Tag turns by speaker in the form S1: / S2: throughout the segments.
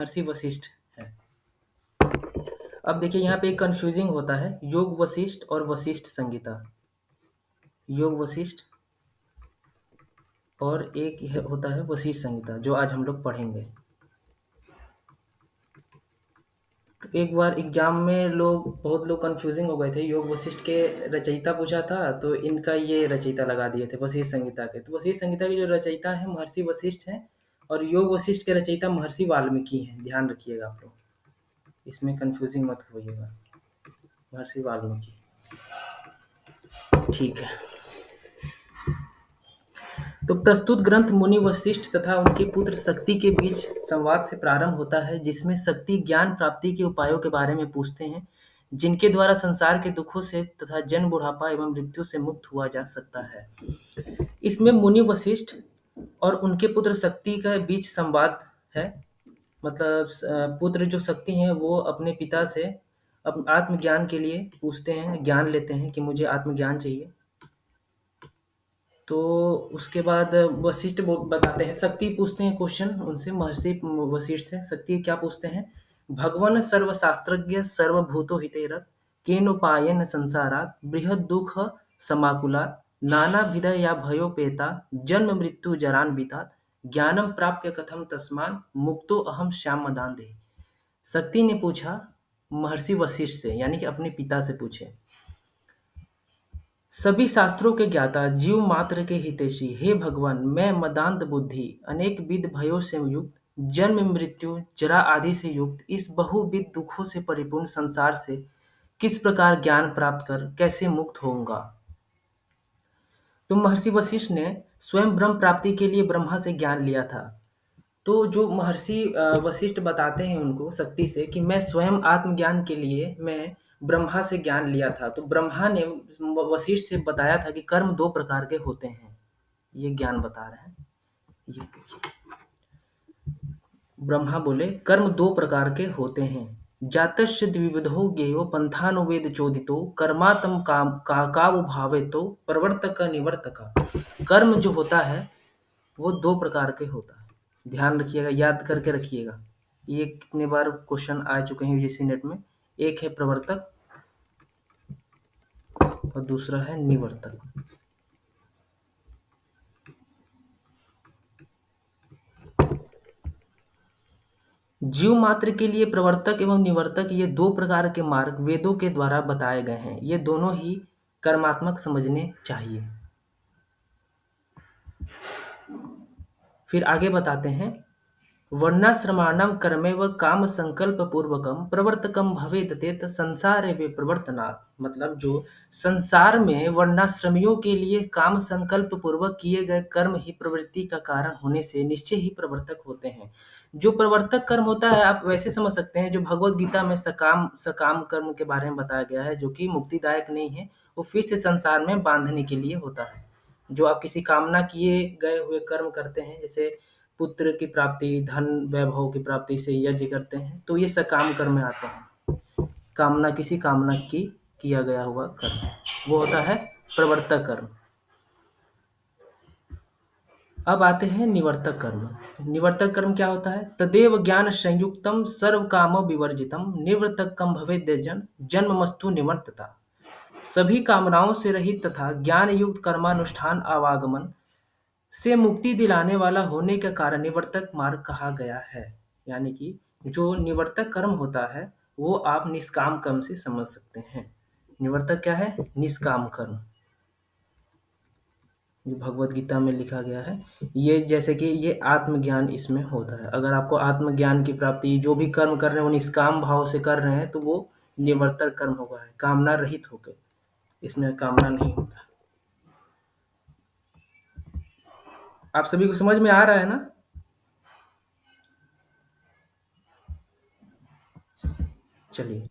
S1: महर्षि वशिष्ठ है। अब देखिए यहाँ पे एक कंफ्यूजिंग होता है योग वशिष्ठ और वशिष्ठ संहिता। योग वशिष्ठ और एक होता है वशिष्ठ संहिता जो आज हम लोग पढ़ेंगे। तो एक बार एग्जाम में बहुत लोग कंफ्यूजिंग हो गए थे। योग वशिष्ठ के रचयिता पूछा था तो इनका ये रचयिता लगा दिए थे वशिष्ठ संहिता के। तो वशिष्ठ संहिता के जो रचयिता है महर्षि वशिष्ठ हैं और योग वशिष्ठ के रचयिता महर्षि वाल्मीकि हैं। ध्यान रखिएगा आप लोग, इसमें कंफ्यूजिंग मत होइएगा। महर्षि वाल्मीकि, ठीक है। तो प्रस्तुत ग्रंथ मुनि वशिष्ठ तथा उनके पुत्र शक्ति के बीच संवाद से प्रारंभ होता है, जिसमें शक्ति ज्ञान प्राप्ति के उपायों के बारे में पूछते हैं, जिनके द्वारा संसार के दुखों से तथा जन्म बुढ़ापा एवं मृत्यु से मुक्त हुआ जा सकता है। इसमें मुनि वशिष्ठ और उनके पुत्र शक्ति के बीच संवाद है। मतलब पुत्र जो शक्ति हैं वो अपने पिता से आत्मज्ञान के लिए पूछते हैं, ज्ञान लेते हैं कि मुझे आत्मज्ञान चाहिए। तो उसके बाद वशिष्ठ बताते हैं, शक्ति पूछते हैं क्वेश्चन उनसे, महर्षि वशिष्ठ से। शक्ति क्या पूछते हैं? भगवन सर्वशास्त्रज्ञ सर्वभूतो हितैरत् केनोपायेन संसारात् बृहद दुख समाकुलात् नाना या भयोपेता जन्म मृत्यु जरान्वितात् ज्ञानम प्राप्य कथम तस्मान् मुक्तो अहम श्याम मदान्धे। शक्ति ने पूछा महर्षि वशिष्ठ से, यानी कि अपने पिता से पूछे, सभी शास्त्रों के ज्ञाता जीव मात्र के हितैषी हे भगवान, मैं मदान्ध बुद्धि अनेक विध भयों से युक्त, जन्म मृत्यु जरा आदि से युक्त इस बहुविध दुखों से परिपूर्ण संसार से किस प्रकार ज्ञान प्राप्त कर कैसे मुक्त होऊंगा। तो महर्षि वशिष्ठ ने स्वयं ब्रह्म प्राप्ति के लिए ब्रह्मा से ज्ञान लिया था। तो जो महर्षि वशिष्ठ बताते हैं उनको शक्ति से कि मैं स्वयं आत्मज्ञान के लिए मैं ब्रह्मा से ज्ञान लिया था। तो ब्रह्मा ने वशिष्ठ से बताया था कि कर्म दो प्रकार के होते हैं। ये ज्ञान बता रहे हैं। ये ब्रह्मा बोले कर्म दो प्रकार के होते हैं, जातस्य द्विविधो ज्ञेयो पंथानो वेद चोदितो कर्मातम काम काव भावे तो प्रवर्तक निवर्तक। कर्म जो होता है वो दो प्रकार के होता है। ध्यान रखिएगा, याद करके रखिएगा। ये कितने बार क्वेश्चन आ चुके हैं यूजीसी नेट में। एक है प्रवर्तक और दूसरा है निवर्तक। जीव मात्र के लिए प्रवर्तक एवं निवर्तक ये दो प्रकार के मार्ग वेदों के द्वारा बताए गए हैं। ये दोनों ही कर्मात्मक समझने चाहिए। फिर आगे बताते हैं, वर्णाश्रमाणाम कर्मेव काम संकल्प पूर्वकम प्रवर्तकम भवेत तेत संसारे वे प्रवर्तनात्। मतलब जो संसार में वर्णाश्रमियों के लिए काम संकल्प पूर्वक किए गए कर्म ही प्रवृत्ति का कारण होने से निश्चय ही प्रवर्तक होते हैं। जो प्रवर्तक कर्म होता है आप वैसे समझ सकते हैं, जो भगवत गीता में सकाम सकाम कर्म के बारे में बताया गया है, जो कि मुक्तिदायक नहीं है, वो फिर से संसार में बांधने के लिए होता है। जो आप किसी कामना किए गए हुए कर्म करते हैं, जैसे पुत्र की प्राप्ति, धन वैभव की प्राप्ति से यज्ञ करते हैं, तो ये सकाम कर्म में आते हैं। कामना किसी कामना की किया गया हुआ कर्म, वो होता है प्रवर्तक कर्म। अब आते हैं निवर्तक कर्म। निवर्तक कर्म क्या होता है? तदेव ज्ञान संयुक्तम सर्व काम विवर्जितम निवर्तक कम भवेद्यजन जन्ममस्तु निवर्तता। सभी कामनाओं से रहित तथा ज्ञान युक्त कर्मानुष्ठान आवागमन से मुक्ति दिलाने वाला होने के कारण निवर्तक मार्ग कहा गया है। यानी कि जो निवर्तक कर्म होता है वो आप निष्काम कर्म से समझ सकते हैं। निवर्तक क्या है? निष्काम कर्म, जो भगवत गीता में लिखा गया है। ये जैसे कि ये आत्मज्ञान इसमें होता है। अगर आपको आत्मज्ञान की प्राप्ति, जो भी कर्म कर रहे हैं वो निष्काम भाव से कर रहे हैं, तो वो निवर्तक कर्म होगा, है कामना रहित होकर। इसमें कामना नहीं होता। आप सभी को समझ में आ रहा है ना? चलिए,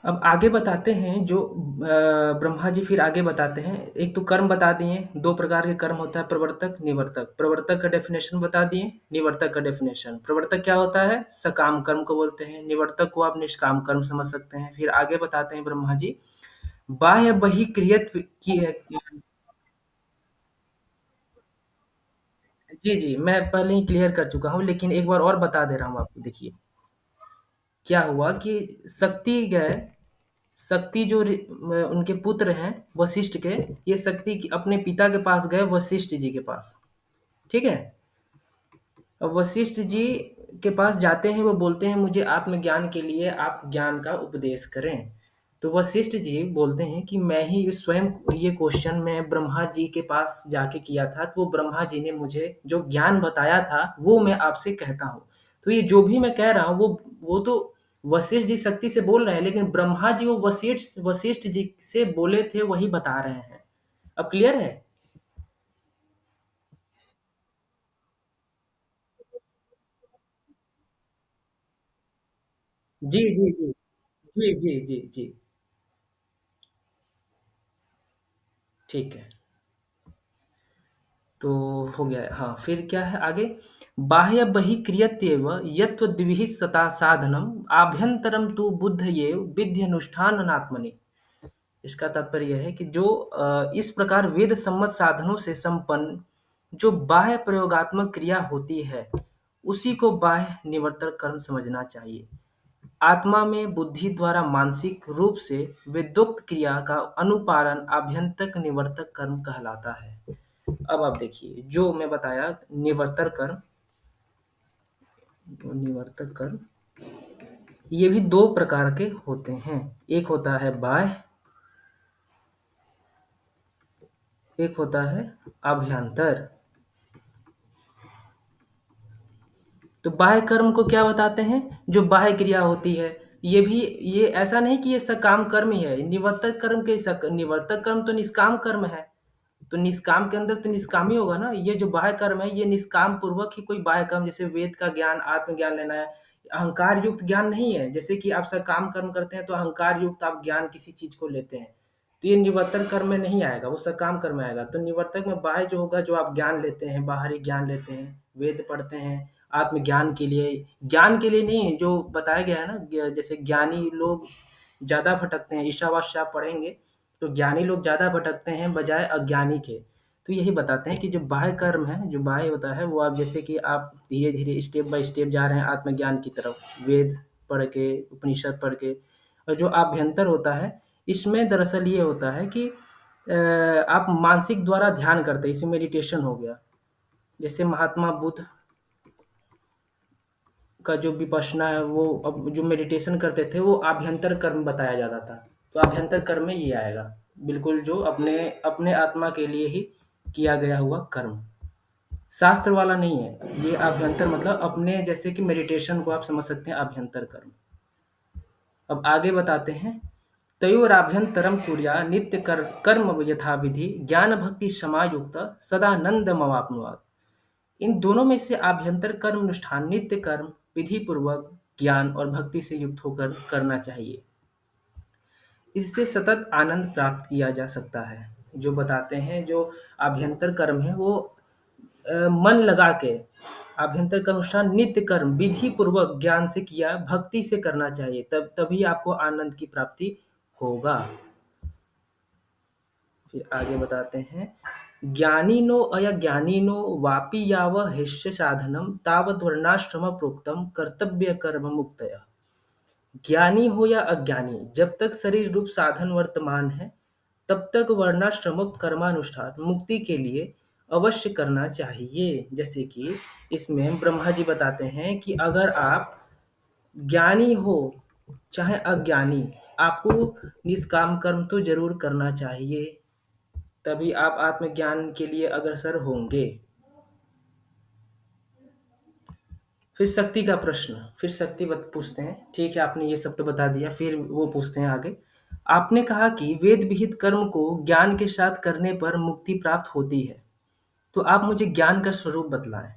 S1: अब आगे बताते हैं जो ब्रह्मा जी फिर आगे बताते हैं। एक तो कर्म बता दिए, दो प्रकार के कर्म होता है, प्रवर्तक निवर्तक। प्रवर्तक का डेफिनेशन बता दिए, निवर्तक का डेफिनेशन। प्रवर्तक क्या होता है? सकाम कर्म को बोलते हैं। निवर्तक को आप निष्काम कर्म समझ सकते हैं। फिर आगे बताते हैं ब्रह्मा जी, बाह्य बहिक्रियत्व की जी, जी, मैं पहले ही क्लियर कर चुका हूँ, लेकिन एक बार और बता दे रहा हूँ आपको। देखिए, क्या हुआ कि शक्ति गए, शक्ति जो उनके पुत्र हैं वशिष्ठ के, ये शक्ति अपने पिता के पास गए, वशिष्ठ जी के पास। ठीक है। अब वशिष्ठ जी के पास जाते हैं, वो बोलते हैं मुझे आत्मज्ञान के लिए आप ज्ञान का उपदेश करें। तो वशिष्ठ जी बोलते हैं कि मैं ही स्वयं ये क्वेश्चन मैं ब्रह्मा जी के पास जाके किया था, तो वो ब्रह्मा जी ने मुझे जो ज्ञान बताया था वो मैं आपसे कहता हूँ। तो ये जो भी मैं कह रहा हूँ वो तो वशिष्ठ जी शक्ति से बोल रहे हैं, लेकिन ब्रह्मा जी वो वशिष्ठ वशिष्ठ जी से बोले थे वही बता रहे हैं। अब क्लियर है? जी, जी, जी। जी, जी, जी, जी। ठीक है। तो हो गया है। हाँ, फिर क्या है आगे? बाह्य बहिक्रियत्येव यत्त्वद्विहि सता साधनम आभ्यंतरम तु बुद्धयेव विध्यनुष्ठाननात्मनि। इसका तात्पर्य यह है कि जो इस प्रकार वेद सम्मत साधनों से संपन्न जो बाह्य प्रयोगात्मक क्रिया होती है, उसी को बाह्य निवर्तक कर्म समझना चाहिए। आत्मा में बुद्धि द्वारा मानसिक रूप से विद्युक्त क्रिया का अनुपालन आभ्यंतक निवर्तक कर्म कहलाता है। अब आप देखिए जो मैं बताया निवर्तक कर्म, निवर्तक कर्म ये भी दो प्रकार के होते हैं। एक होता है बाह्य, एक होता है अभ्यंतर। तो बाह्य कर्म को क्या बताते हैं? जो बाह्य क्रिया होती है। ये भी ये ऐसा नहीं कि ये सकाम कर्म ही है। निवर्तक कर्म के निवर्तक कर्म तो निष्काम कर्म है। तो निष्काम के अंदर तो निष्काम ही होगा ना। ये जो बाह्य कर्म है ये निष्काम पूर्वक ही कोई बाह्य कर्म, जैसे वेद का ज्ञान, आत्मज्ञान लेना है। अहंकार युक्त ज्ञान नहीं है। जैसे कि आप सकाम कर्म करते हैं तो अहंकार युक्त आप ज्ञान किसी चीज को लेते हैं, तो ये निवर्तक कर्म में नहीं आएगा, वो सकाम कर्म में आएगा। तो निवर्तक में बाह्य जो होगा, जो आप ज्ञान लेते हैं, बाहरी ज्ञान लेते हैं, वेद पढ़ते हैं आत्मज्ञान के लिए, ज्ञान के लिए नहीं, जो बताया गया है ना, जैसे ज्ञानी लोग ज्यादा भटकते हैं, ईशावास्य आप पढ़ेंगे तो ज्ञानी लोग ज़्यादा भटकते हैं बजाय अज्ञानी के। तो यही बताते हैं कि जो बाह्य कर्म है, जो बाह्य होता है, वो आप जैसे कि आप धीरे-धीरे स्टेप बाय स्टेप जा रहे हैं आत्मज्ञान की तरफ, वेद पढ़ के, उपनिषद पढ़ के। और जो आभ्यंतर होता है, इसमें दरअसल ये होता है कि आप मानसिक द्वारा ध्यान करते हैं, इसमें मेडिटेशन हो गया। जैसे महात्मा बुद्ध का जो विपश्यना है, वो अब जो मेडिटेशन करते थे, वो आभ्यंतर कर्म बताया जाता था। तो आभ्यंतर कर्म में ये आएगा, बिल्कुल जो अपने अपने आत्मा के लिए ही किया गया हुआ कर्म, शास्त्र वाला नहीं है ये। आभ्यंतर मतलब अपने, जैसे कि मेडिटेशन को आप समझ सकते हैं आभ्यंतर कर्म। अब आगे बताते हैं, तयोराभ्यंतरम कुर्या नित्य कर्म यथा विधि ज्ञान भक्ति समायुक्त सदानंदमवाप्नुयात्। इन दोनों में से आभ्यंतर कर्म अनुष्ठान नित्य कर्म विधि पूर्वक ज्ञान और भक्ति से युक्त होकर करना चाहिए। इससे सतत आनंद प्राप्त किया जा सकता है। जो बताते हैं जो आभ्यंतर कर्म है वो मन लगा के, आभ्यंतर कर्म अनुष्ठान नित्य कर्म विधि पूर्वक ज्ञान से किया, भक्ति से करना चाहिए, तब तभी आपको आनंद की प्राप्ति होगा। फिर आगे बताते हैं, ज्ञानिनो अयज्ञानिनो वापि याव हेष्य साधनम तावद वर्णाश्रम प्रोक्तम कर्तव्य कर्म मुक्तय। ज्ञानी हो या अज्ञानी, जब तक शरीर रूप साधन वर्तमान है तब तक वर्णाश्रमोक्त कर्मानुष्ठान मुक्ति के लिए अवश्य करना चाहिए। जैसे कि इसमें ब्रह्मा जी बताते हैं कि अगर आप ज्ञानी हो चाहे अज्ञानी, आपको निष्काम कर्म तो जरूर करना चाहिए, तभी आप आत्मज्ञान के लिए अग्रसर होंगे। फिर शक्ति का प्रश्न, फिर शक्ति पूछते हैं। ठीक है, आपने ये सब तो बता दिया, फिर वो पूछते हैं आगे। आपने कहा कि वेद विहित कर्म को ज्ञान के साथ करने पर मुक्ति प्राप्त होती है, तो आप मुझे ज्ञान का स्वरूप बतलाएं।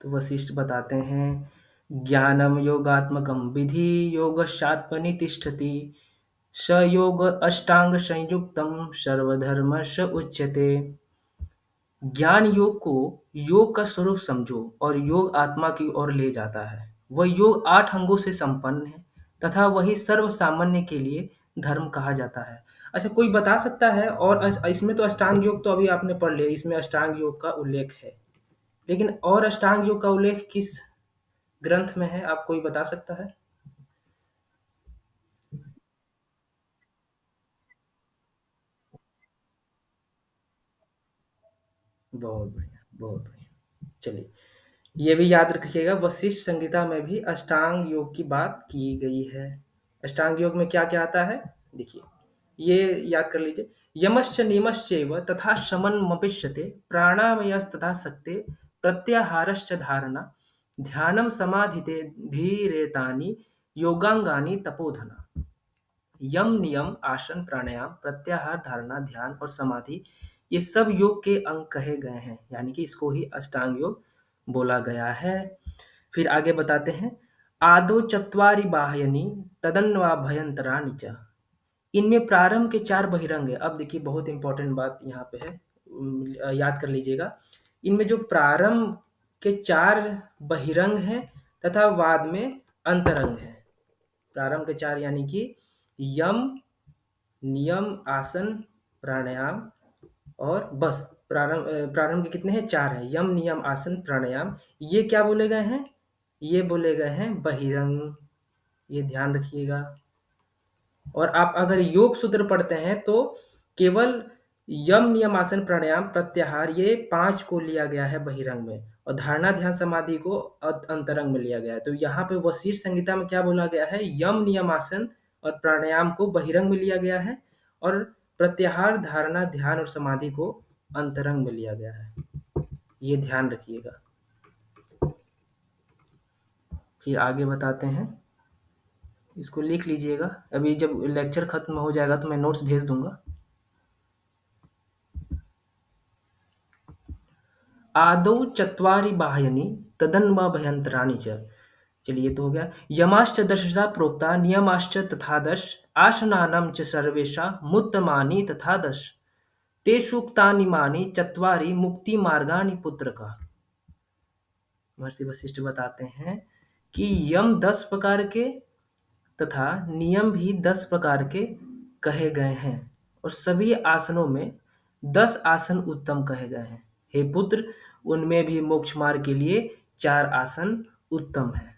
S1: तो वशिष्ठ बताते हैं, ज्ञानम योगात्मकम विधि योगशात्मनि तिष्ठति स योग अष्टांग संयुक्तम सर्वधर्म स उच्यते। ज्ञान योग को योग का स्वरूप समझो और योग आत्मा की ओर ले जाता है। वह योग 8 अंगों से संपन्न है तथा वही सर्व सामान्य के लिए धर्म कहा जाता है। अच्छा, कोई बता सकता है, और इसमें तो अष्टांग योग तो अभी आपने पढ़ लिया, इसमें अष्टांग योग का उल्लेख है, लेकिन और अष्टांग योग का उल्लेख किस ग्रंथ में है, आप कोई बता सकता है? बहुत बढ़िया, बहुत बढ़िया। चलिए, ये भी याद रखिएगा, वशिष्ठ संहिता में भी अष्टांग योग की बात की गई है। अष्टांग योग में क्या-क्या आता है? देखिए, ये याद कर लीजिए। यमश्च नियमश्चैव तथा शमनमपिष्यते प्राणामयस्तथा सक्ते प्रत्याहारश्च धारणा ध्यानं समाधिते धीरेतानि योगांगानि तपोधना। यम, नियम, आसन, प्राणायाम, प्रत्याहार, धारणा, ध्यान और समाधि, ये सब योग के अंग कहे गए हैं, यानी कि इसको ही अष्टांग योग बोला गया है। फिर आगे बताते हैं, आदौ चत्वारि बाह्यानि तदन्वाभ्यंतराणि च। इनमें प्रारंभ के चार बहिरंग है। अब देखिए, बहुत इंपॉर्टेंट बात यहाँ पे है, याद कर लीजिएगा। इनमें जो प्रारंभ के चार बहिरंग हैं तथा बाद में अंतरंग है। प्रारंभ के चार यानी कि यम, नियम, आसन, प्राणायाम, और बस प्रारंभ के कितने हैं? चार हैं। यम, नियम, आसन, प्राणायाम, ये क्या बोले गए हैं? ये बोले गए हैं बहिरंग। ये ध्यान रखिएगा। और आप अगर योग सूत्र पढ़ते हैं तो केवल यम, नियम, आसन, प्राणायाम, प्रत्याहार, ये पांच को लिया गया है बहिरंग में, और धारणा, ध्यान, समाधि को अंतरंग में लिया गया है। तो यहाँ पे वशिष्ठ संहिता में क्या बोला गया है? यम, नियम, आसन और प्राणायाम को बहिरंग में लिया गया है, और प्रत्याहार, धारणा, ध्यान और समाधि को अंतरंग में लिया गया है। ये ध्यान रखिएगा। फिर आगे बताते हैं, इसको लिख लीजिएगा। अभी जब लेक्चर खत्म हो जाएगा तो मैं नोट्स भेज दूंगा। आदौ चत्वारि बाह्यानि तदन्वाभ्यन्तराणि च। चलिए, ये तो हो गया। यमाश्च दशधा प्रोक्ता नियमाश्च तथा दश आसनानां च सर्वेषामुत्तमानि तथा दश तेषूक्तानिमानि चत्वारि मुक्तिमार्गाणि पुत्रक। महर्षि वशिष्ठ बताते हैं कि यम 10 प्रकार के तथा नियम भी 10 प्रकार के कहे गए हैं, और सभी आसनों में 10 आसन उत्तम कहे गए हैं। हे पुत्र, उनमें भी मोक्ष मार्ग के लिए 4 आसन उत्तम है।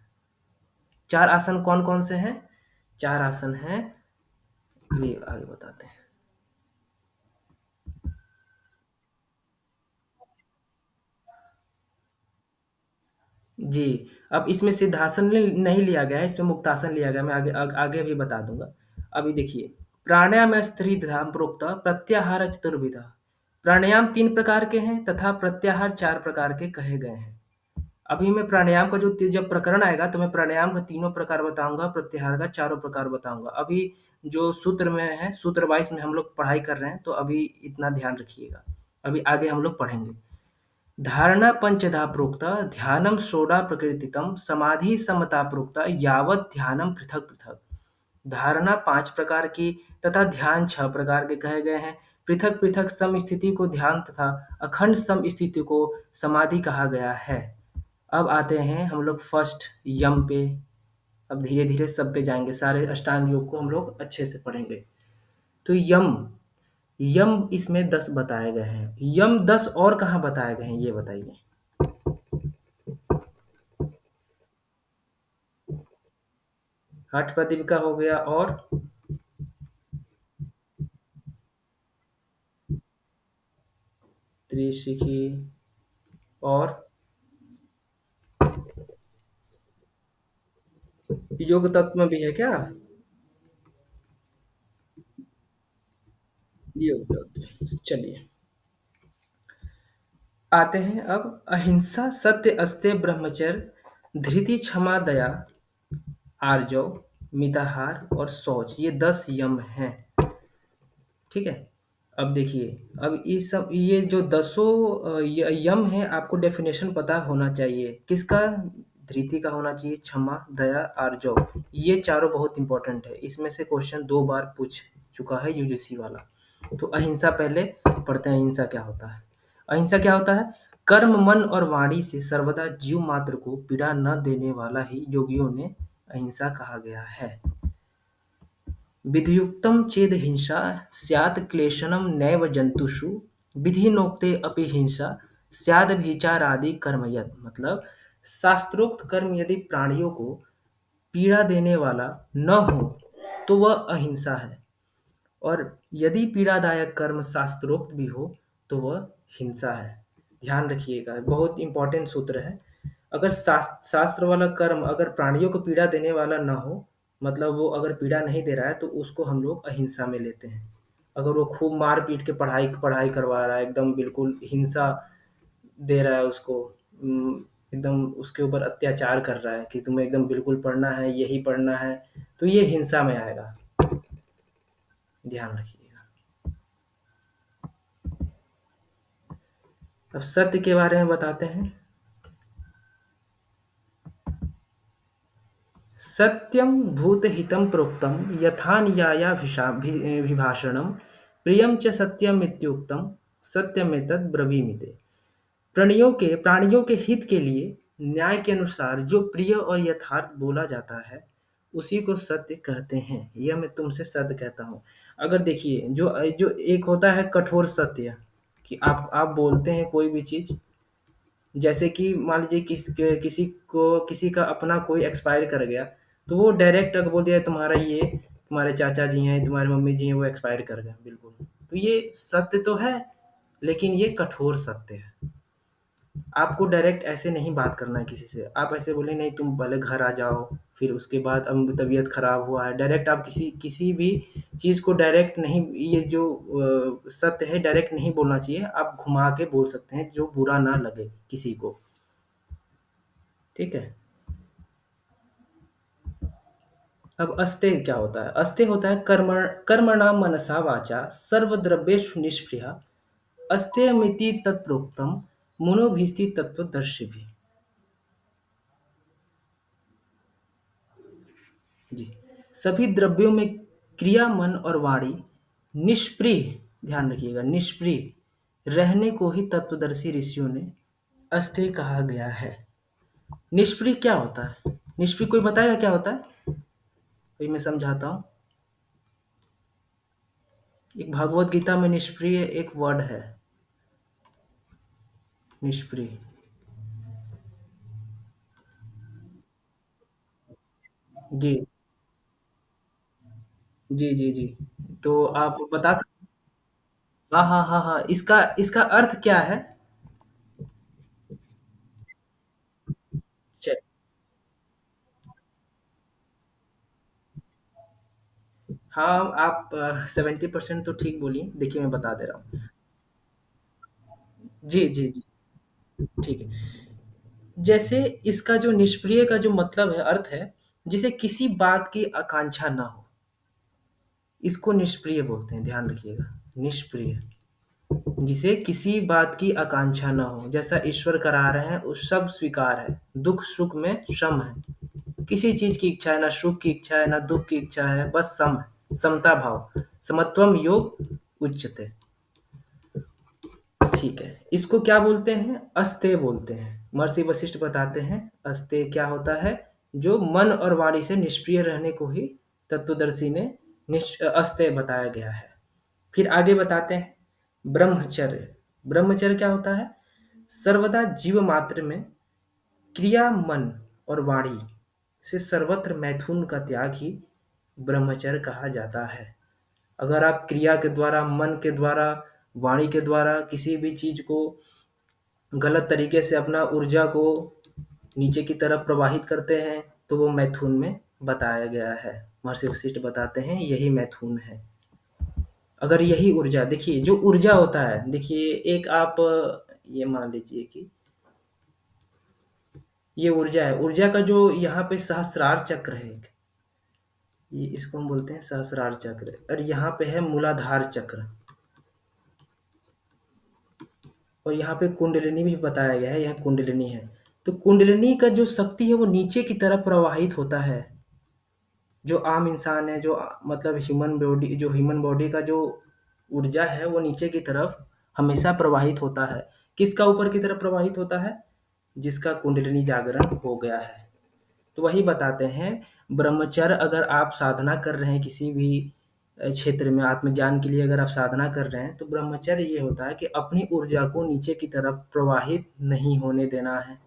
S1: 4 आसन कौन-कौन से हैं? 4 आसन हैं, ये आगे बताते हैं। जी, अब इसमें सिद्धासन नहीं लिया गया है, इसमें मुक्तासन लिया गया है, मैं आगे भी बता दूँगा। अभी देखिए, प्राणायाम स्त्रिधा प्रोक्तः प्रत्याहार चतुर्विधः। प्राणायाम 3 प्रकार के हैं तथा प्रत्याहार 4 प्रकार के कहे गए हैं। अभी मैं प्राणायाम का जब प्रकरण आएगा तो मैं प्राणायाम का तीनों प्रकार बताऊँगा, प्रत्याहार का चारों प्रकार बताऊँगा। अभी जो सूत्र में है, सूत्र वाइज़ में हम लोग पढ़ाई कर रहे हैं, तो अभी इतना ध्यान रखिएगा। अभी आगे हम लोग पढ़ेंगे। धारणा पंचधा प्रोक्ता ध्यानम षोडा प्रकृतितम समाधि समता प्रोक्ता यावत ध्यानम पृथक पृथक। धारणा 5 प्रकार की तथा ध्यान 6 प्रकार के कहे गए हैं। पृथक पृथक सम स्थिति को ध्यान तथा अखंड सम स्थिति को समाधि कहा गया है। अब आते हैं हम लोग फर्स्ट यम पे। अब धीरे धीरे सब पे जाएंगे, सारे अष्टांग योग को हम लोग अच्छे से पढ़ेंगे। तो यम, यम इसमें 10 बताए गए हैं। यम 10 और कहाँ बताए गए हैं, ये बताइए? हठ प्रतिपिका हो गया, और त्रिशिखी, और योग तत्व में भी है क्या? योग तत्व, चलिए आते हैं अब। अहिंसा, सत्य, अस्तेय, ब्रह्मचर्य, धृति, क्षमा, दया, आर्जव, मिताहार और शौच, ये 10 यम हैं। ठीक है। अब देखिए, अब ये जो दसों यम है, आपको डेफिनेशन पता होना चाहिए। किसका? धृति का होना चाहिए, क्षमा, दया, आर्जव, ये चारों बहुत इंपॉर्टेंट है। इसमें से क्वेश्चन 2 बार पूछ चुका है यूजीसी वाला। तो अहिंसा पहले पढ़ते हैं, अहिंसा क्या होता है? अहिंसा क्या होता है? कर्म, मन और वाणी से सर्वदा जीव मात्र को पीड़ा न देने वाला ही योगियों ने अहिंसा कहा गया है। विधियुक्तं चेद हिंसा स्यात् क्लेशनं नैव जन्तुषु विधिनोक्ते अपि हिंसा स्यादभिचारादि कर्म यत्। मतलब शास्त्रोक्त कर्म यदि प्राणियों को पीड़ा देने वाला न हो तो वह अहिंसा है, और यदि पीड़ादायक कर्म शास्त्रोक्त भी हो तो वह हिंसा है। ध्यान रखिएगा, बहुत इंपॉर्टेंट सूत्र है। अगर शास्त्र वाला कर्म अगर प्राणियों को पीड़ा देने वाला ना हो, मतलब वो अगर पीड़ा नहीं दे रहा है, तो उसको हम लोग अहिंसा में लेते हैं। अगर वो खूब मार पीट के पढ़ाई पढ़ाई करवा रहा है, एकदम बिल्कुल हिंसा दे रहा है उसको, एकदम उसके ऊपर अत्याचार कर रहा है कि तुम्हें एकदम बिल्कुल पढ़ना है, यही पढ़ना है, तो ये हिंसा में आएगा। ध्यान रखिएगा। अब सत्य के बारे में बताते हैं। सत्यं भूतहितं प्रोक्तं यथा न्यायाभिभाषणं प्रियं च सत्यमित्युक्तं सत्यमेतद् ब्रवीमि ते। प्राणियों के हित के लिए न्याय के अनुसार जो प्रिय और यथार्थ बोला जाता है उसी को सत्य कहते हैं। यह मैं तुमसे सत्य कहता हूँ। अगर देखिए, जो जो एक होता है कठोर सत्य, कि आप बोलते हैं कोई भी चीज़, जैसे कि मान लीजिए किसी का अपना कोई एक्सपायर कर गया, तो वो डायरेक्ट अगर बोल दिया तुम्हारा ये, तुम्हारे चाचा जी हैं, तुम्हारे मम्मी जी हैं, वो एक्सपायर कर गए बिल्कुल, तो ये सत्य तो है, लेकिन ये कठोर सत्य है। आपको डायरेक्ट ऐसे नहीं बात करना है किसी से। आप ऐसे बोले नहीं, तुम पहले घर आ जाओ, फिर उसके बाद अब तबीयत खराब हुआ है, डायरेक्ट आप किसी भी चीज़ को डायरेक्ट नहीं, ये जो सत्य है डायरेक्ट नहीं बोलना चाहिए। आप घुमा के बोल सकते हैं जो बुरा ना लगे किसी को। ठीक है। अब अस्ते क्या होता है? अस्ते होता है कर्मणा मनसा वाचा सर्वद्रव्येषु निष्क्रिय अस्तेयमिति तत्प्रोक्तम मनोभीष्टि तत्वदर्शिभिः। जी, सभी द्रव्यों में क्रिया मन और वाणी निष्प्रिय, ध्यान रखिएगा, निष्प्रिय रहने को ही तत्वदर्शी ऋषियों ने अस्तेय कहा गया है। निष्प्रिय क्या होता है? निष्प्रिय कोई बताएगा क्या होता है? अभी मैं समझाता हूँ। एक भगवत गीता में निष्प्रिय एक वर्ड है, निष्प्रिय। जी, जी, जी, जी। तो आप बता सकते? हाँ, हाँ, हाँ, हाँ। इसका इसका अर्थ क्या है? चल, हाँ, आप 70% तो ठीक बोलिए। देखिए मैं बता दे रहा हूँ। जी, जी, जी। ठीक है। जैसे इसका जो निष्प्रिय का जो मतलब है, अर्थ है, जिसे किसी बात की आकांक्षा ना हो, इसको निष्प्रिय बोलते हैं। ध्यान रखिएगा, निष्प्रिय। जिसे किसी बात की आकांक्षा ना हो, जैसा ईश्वर करा रहे हैं वो सब स्वीकार है, दुख सुख में सम है, किसी चीज की इच्छा है, ना सुख की इच्छा है ना दुख की इच्छा है, बस सम है, समता भाव, समत्वम योग उच्यते। ठीक है, इसको क्या बोलते हैं? अस्तेय बोलते हैं। महर्षि वशिष्ठ बताते हैं अस्तेय क्या होता है। जो मन और वाणी से निष्क्रिय रहने को ही तत्वदर्शी ने अस्तेय बताया गया है। फिर आगे बताते हैं ब्रह्मचर्य। ब्रह्मचर्य क्या होता है? सर्वदा जीव मात्र में क्रिया मन और वाणी से सर्वत्र मैथुन का त्याग ही ब्रह्मचर्य कहा जाता है। अगर आप क्रिया के द्वारा, मन के द्वारा, वाणी के द्वारा किसी भी चीज को गलत तरीके से अपना ऊर्जा को नीचे की तरफ प्रवाहित करते हैं, तो वो मैथुन में बताया गया है। महर्षि वशिष्ठ बताते हैं यही मैथुन है। अगर यही ऊर्जा, देखिए जो ऊर्जा होता है, देखिए एक आप ये मान लीजिए कि ये ऊर्जा है, ऊर्जा का जो यहाँ पे सहस्रार चक्र है एक, ये इसको हम बोलते हैं सहस्रार चक्र, और यहाँ पे है मूलाधार चक्र, और यहाँ पे कुंडलिनी भी बताया गया है, यह कुंडलिनी है। तो कुंडलिनी का जो शक्ति है वो नीचे की तरफ प्रवाहित होता है। जो आम इंसान है, जो मतलब ह्यूमन बॉडी का जो ऊर्जा है वो नीचे की तरफ हमेशा प्रवाहित होता है। किसका ऊपर की तरफ प्रवाहित होता है? जिसका कुंडलिनी जागरण हो गया है। तो वही बताते हैं, ब्रह्मचर्य अगर आप साधना कर रहे हैं किसी भी क्षेत्र में आत्मज्ञान के लिए अगर आप साधना कर रहे हैं, तो ब्रह्मचर्य ये होता है कि अपनी ऊर्जा को नीचे की तरफ प्रवाहित नहीं होने देना है।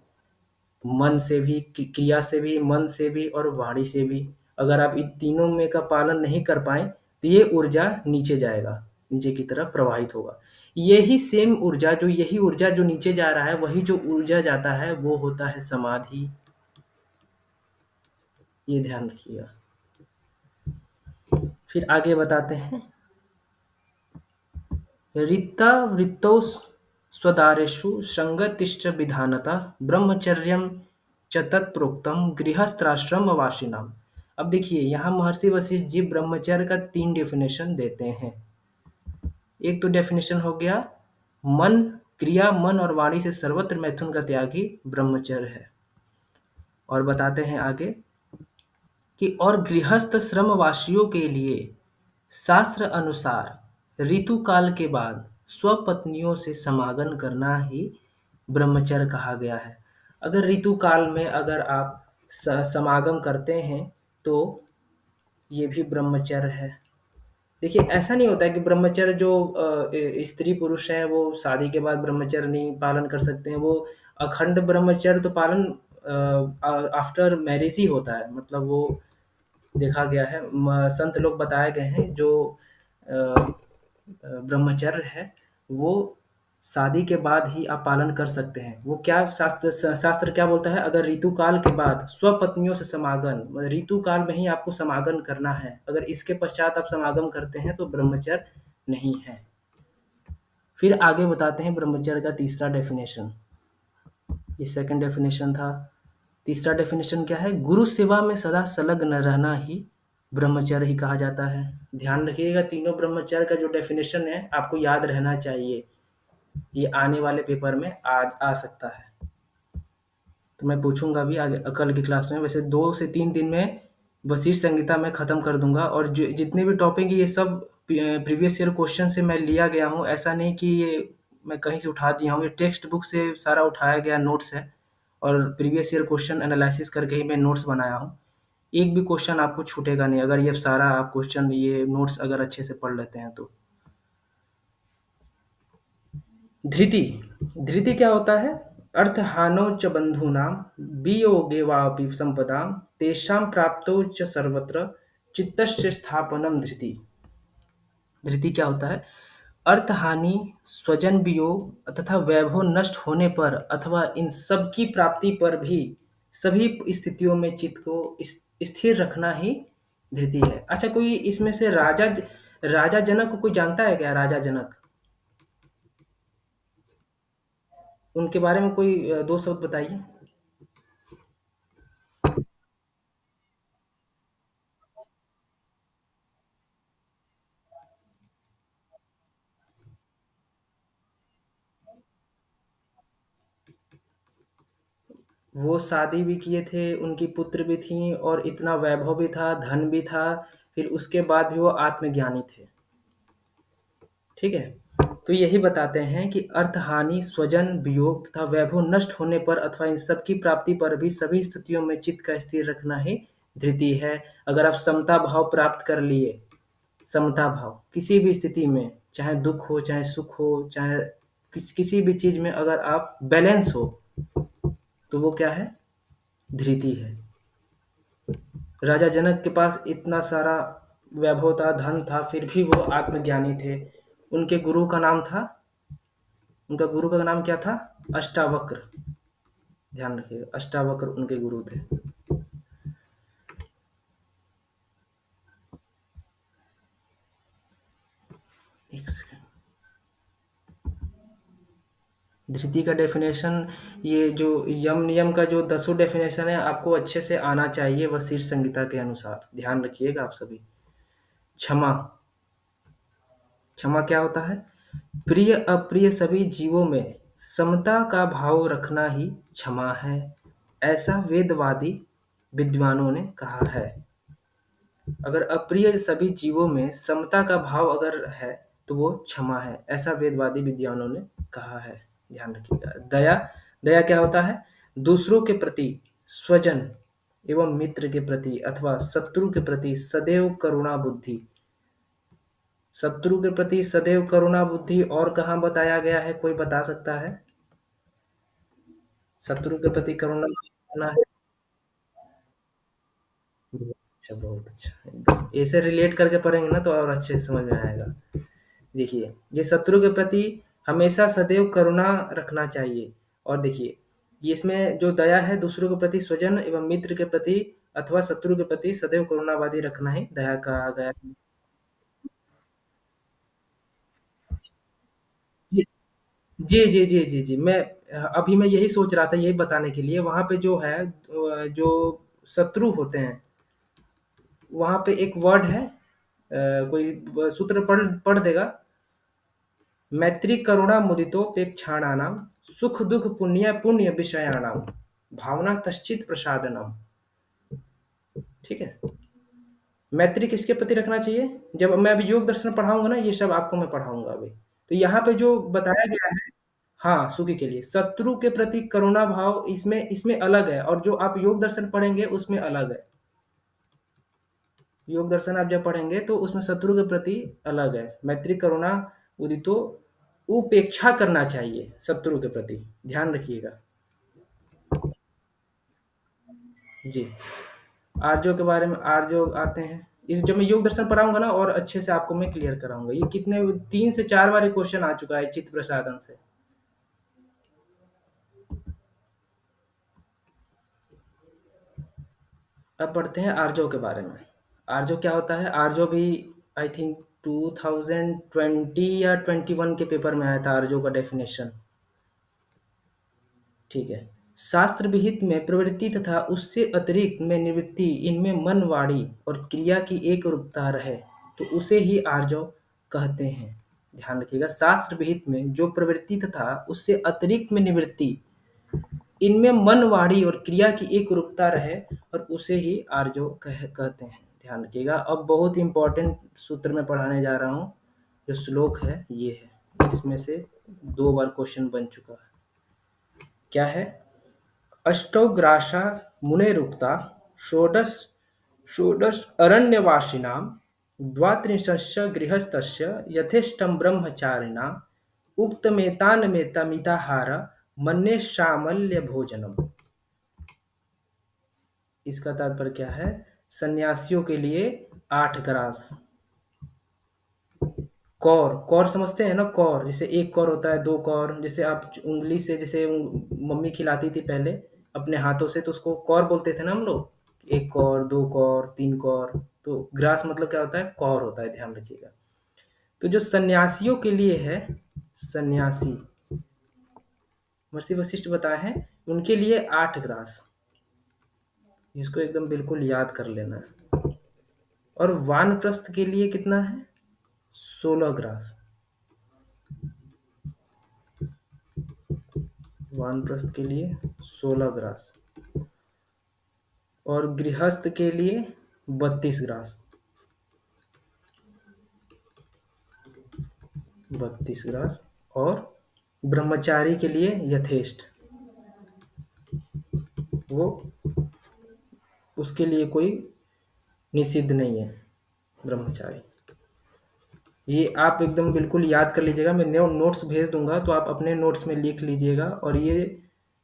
S1: मन से भी, क्रिया से भी, मन से भी और वाणी से भी। अगर आप इन तीनों में का पालन नहीं कर पाएँ, तो ये ऊर्जा नीचे जाएगा, नीचे की तरफ प्रवाहित होगा। यही ऊर्जा जो नीचे जा रहा है, वही जो ऊर्जा जाता है, वो होता है समाधि। ये ध्यान रखिएगा। फिर आगे बताते हैं, ऋता वृत्तौ स्वदारेषु संगतिश्च विधानतः ब्रह्मचर्यं च तत्प्रोक्तम गृहस्थाश्रमवासिनाम। अब देखिए यहाँ महर्षि वशिष्ठ जी ब्रह्मचर्य का 3 डेफिनेशन देते हैं। एक तो डेफिनेशन हो गया, मन, क्रिया, मन और वाणी से सर्वत्र मैथुन का त्यागी ब्रह्मचर्य है। और बताते हैं आगे कि और गृहस्थ श्रमवासियों के लिए शास्त्र अनुसार ऋतुकाल के बाद स्वपत्नियों से समागम करना ही ब्रह्मचर्य कहा गया है। अगर ऋतुकाल में अगर आप समागम करते हैं, तो ये भी ब्रह्मचर्य है। देखिए ऐसा नहीं होता है कि ब्रह्मचर्य जो स्त्री पुरुष हैं वो शादी के बाद ब्रह्मचर्य नहीं पालन कर सकते हैं। वो अखंड ब्रह्मचर्य तो पालन आफ्टर मैरिज ही होता है। मतलब वो देखा गया है, संत लोग बताए गए हैं जो ब्रह्मचर्य है वो शादी के बाद ही आप पालन कर सकते हैं। वो क्या शास्त्र क्या बोलता है, अगर ऋतुकाल के बाद स्वपत्नियों से समागम, मतलब ऋतुकाल में ही आपको समागम करना है। अगर इसके पश्चात आप समागम करते हैं तो ब्रह्मचर्य नहीं है। फिर आगे बताते हैं ब्रह्मचर्य का तीसरा डेफिनेशन। ये सेकंड डेफिनेशन था। तीसरा डेफिनेशन क्या है, गुरु सेवा में सदा संलग्न रहना ही ब्रह्मचर्य ही कहा जाता है। ध्यान रखिएगा, तीनों ब्रह्मचर्य का जो डेफिनेशन है आपको याद रहना चाहिए। ये आने वाले पेपर में आज आ सकता है, तो मैं पूछूंगा भी आगे कल की क्लास में। वैसे 2 से 3 दिन में वशिष्ठ संहिता में ख़त्म कर दूंगा। और जो जितने भी टॉपिक ये सब प्रीवियस ईयर क्वेश्चन से मैं लिया गया हूँ। ऐसा नहीं कि ये मैं कहीं से उठा दिया हूँ, ये टेक्स्ट बुक से सारा उठाया गया नोट्स है। और प्रीवियस ईयर क्वेश्चन एनालिसिस करके ही मैं नोट्स बनाया हूँ। एक भी क्वेश्चन आपको छूटेगा नहीं अगर ये सारा आप क्वेश्चन ये नोट्स अगर अच्छे से पढ़ लेते हैं तो। धृति, धृति क्या होता है, अर्थहानौ च बन्धूनां वियोगे वापि संपदां तेषां प्राप्तौ च सर्वत्र चित्तस्य स्थापनम धृति। धृति क्या होता है, अर्थ हानि, स्वजन वियोग तथा वैभव नष्ट होने पर अथवा इन सब की प्राप्ति पर भी सभी स्थितियों में चित्त को स्थिर रखना ही धृति है। अच्छा, कोई इसमें से राजा जनक को कोई जानता है क्या, राजा जनक? उनके बारे में कोई 2 शब्द बताइए। वो शादी भी किए थे, उनकी पुत्र भी थीं और इतना वैभव भी था, धन भी था, फिर उसके बाद भी वो आत्मज्ञानी थे। ठीक है? तो यही बताते हैं कि अर्थहानि, स्वजन वियोग तथा वैभव नष्ट होने पर अथवा इन सब की प्राप्ति पर भी सभी स्थितियों में चित्त का स्थिर रखना ही धृति है। अगर आप समता भाव प्राप्त कर लिए, समता भाव किसी भी स्थिति में, चाहे दुख हो, चाहे सुख हो, चाहे किसी भी चीज़ में अगर आप बैलेंस हो, तो वो क्या है, धृति है। राजा जनक के पास इतना सारा वैभव था, धन था, फिर भी वो आत्मज्ञानी थे। उनके गुरु का नाम था, उनका गुरु का नाम क्या था, अष्टावक्र। ध्यान रखिएगा, अष्टावक्र उनके गुरु थे। एक सेकंड। धृति का डेफिनेशन, ये जो यम नियम का जो 10 डेफिनेशन है आपको अच्छे से आना चाहिए वशिष्ठ संहिता के अनुसार। ध्यान रखिएगा आप सभी। क्षमा, क्षमा क्या होता है, प्रिय अप्रिय सभी जीवों में समता का भाव रखना ही क्षमा है, ऐसा वेदवादी विद्वानों ने कहा है। अगर अप्रिय सभी जीवों में समता का भाव अगर है तो वो क्षमा है, ऐसा वेदवादी विद्वानों ने कहा है। ध्यान रखिएगा। दया, दया क्या होता है, दूसरों के प्रति स्वजन एवं मित्र के प्रति अथवा शत्रु के प्रति सदैव करुणा बुद्धि। शत्रु के प्रति सदैव करुणा बुद्धि और कहाँ बताया गया है, कोई बता सकता है? शत्रु के प्रति करुणा करना है। अच्छा, बहुत अच्छा, एकदम ऐसे रिलेट करके पढ़ेंगे ना तो और अच्छे से समझ में आएगा। देखिए, ये शत्रु के प्रति हमेशा सदैव करुणा रखना चाहिए। और देखिए, ये इसमें जो दया है, दूसरों के प्रति स्वजन एवं मित्र के प्रति अथवा शत्रु के प्रति सदैव करुणावादी रखना ही दया कहा गया है। जी, जी, जी, जी, जी, जी। अभी मैं यही सोच रहा था, यही बताने के लिए वहाँ पे जो है जो शत्रु होते हैं, वहाँ पे एक वर्ड है, कोई सूत्र पढ़ देगा। मैत्री करुणा मुदितोपेक्षाणानां सुख दुख पुण्य पुण्य विषयाणां भावना तश्चित प्रसादनम। ठीक है। मैत्री किसके प्रति रखना चाहिए? जब मैं अभी योग दर्शन पढ़ाऊंगा ना, ये सब आपको मैं पढ़ाऊंगा अभी। तो यहाँ पे जो बताया गया है, हाँ, सुखी के लिए शत्रु के प्रति करुणा भाव इसमें इसमें अलग है, और जो आप योग दर्शन पढ़ेंगे उसमें अलग है। योग दर्शन आप जब पढ़ेंगे तो उसमें शत्रु के प्रति अलग है। मैत्री करुणा उदितो उपेक्षा करना चाहिए शत्रु के प्रति, ध्यान रखिएगा। जी। आर्यों के बारे में, आर्यों आते हैं, इस जब मैं योग दर्शन पढ़ाऊंगा ना और अच्छे से आपको मैं क्लियर कराऊंगा। ये कितने 3 से 4 बार क्वेश्चन आ चुका है चित्त प्रसादन से। अब बढ़ते हैं आर्यों के बारे में। आर्यो क्या होता है? आर्यो भी आई थिंक 2020 या 21 के पेपर में आया था, आर्यो का डेफिनेशन। ठीक है। शास्त्र विहित में प्रवृत्ति तथा उससे अतिरिक्त में निवृत्ति, इनमें मन वाणी और क्रिया की एक रूपता रहे तो उसे ही आर्जव कहते हैं। ध्यान रखिएगा, शास्त्र विहित में जो प्रवृत्ति तथा उससे अतिरिक्त में निवृत्ति, इनमें मन वाणी और क्रिया की एक रूपता रहे और उसे ही आर्जव कहते हैं। ध्यान रखिएगा। अब बहुत इंपॉर्टेंट सूत्र में पढ़ाने जा रहा हूँ। जो श्लोक है ये है, इसमें से 2 बार क्वेश्चन बन चुका है। क्या है? अष्टौ ग्रासा मुनेरुक्ता षोडश षोडश अरण्यवासिनां द्वात्रिंशस्य गृहस्थस्य यथेष्टं ब्रह्मचारिणां उक्तमेतानमेतमिताहार मन्ये सामल्य भोजनम। इसका तात्पर्य क्या है? सन्यासियों के लिए 8 ग्रास। कौर, कौर समझते हैं ना? कौर, जैसे एक कौर होता है, 2 कौर, जैसे आप उंगली से, जैसे मम्मी खिलाती थी पहले अपने हाथों से, तो उसको कौर बोलते थे ना हम लोग। 1 कौर, 2 कौर, 3 कौर। तो ग्रास मतलब क्या होता है? कौर होता है, ध्यान रखिएगा। तो जो सन्यासियों के लिए है, सन्यासी, महर्षि वशिष्ठ बताए हैं उनके लिए 8 ग्रास। इसको एकदम बिल्कुल याद कर लेना है। और वानप्रस्थ के लिए कितना है? 16 ग्रास। वानप्रस्थ के लिए 16 ग्रास। और गृहस्थ के लिए 32 ग्रास। 32 ग्रास। और ब्रह्मचारी के लिए यथेष्ट, वो उसके लिए कोई निषिद्ध नहीं है ब्रह्मचारी। ये आप एकदम बिल्कुल याद कर लीजिएगा। मैं नोट्स भेज दूंगा तो आप अपने नोट्स में लिख लीजिएगा। और ये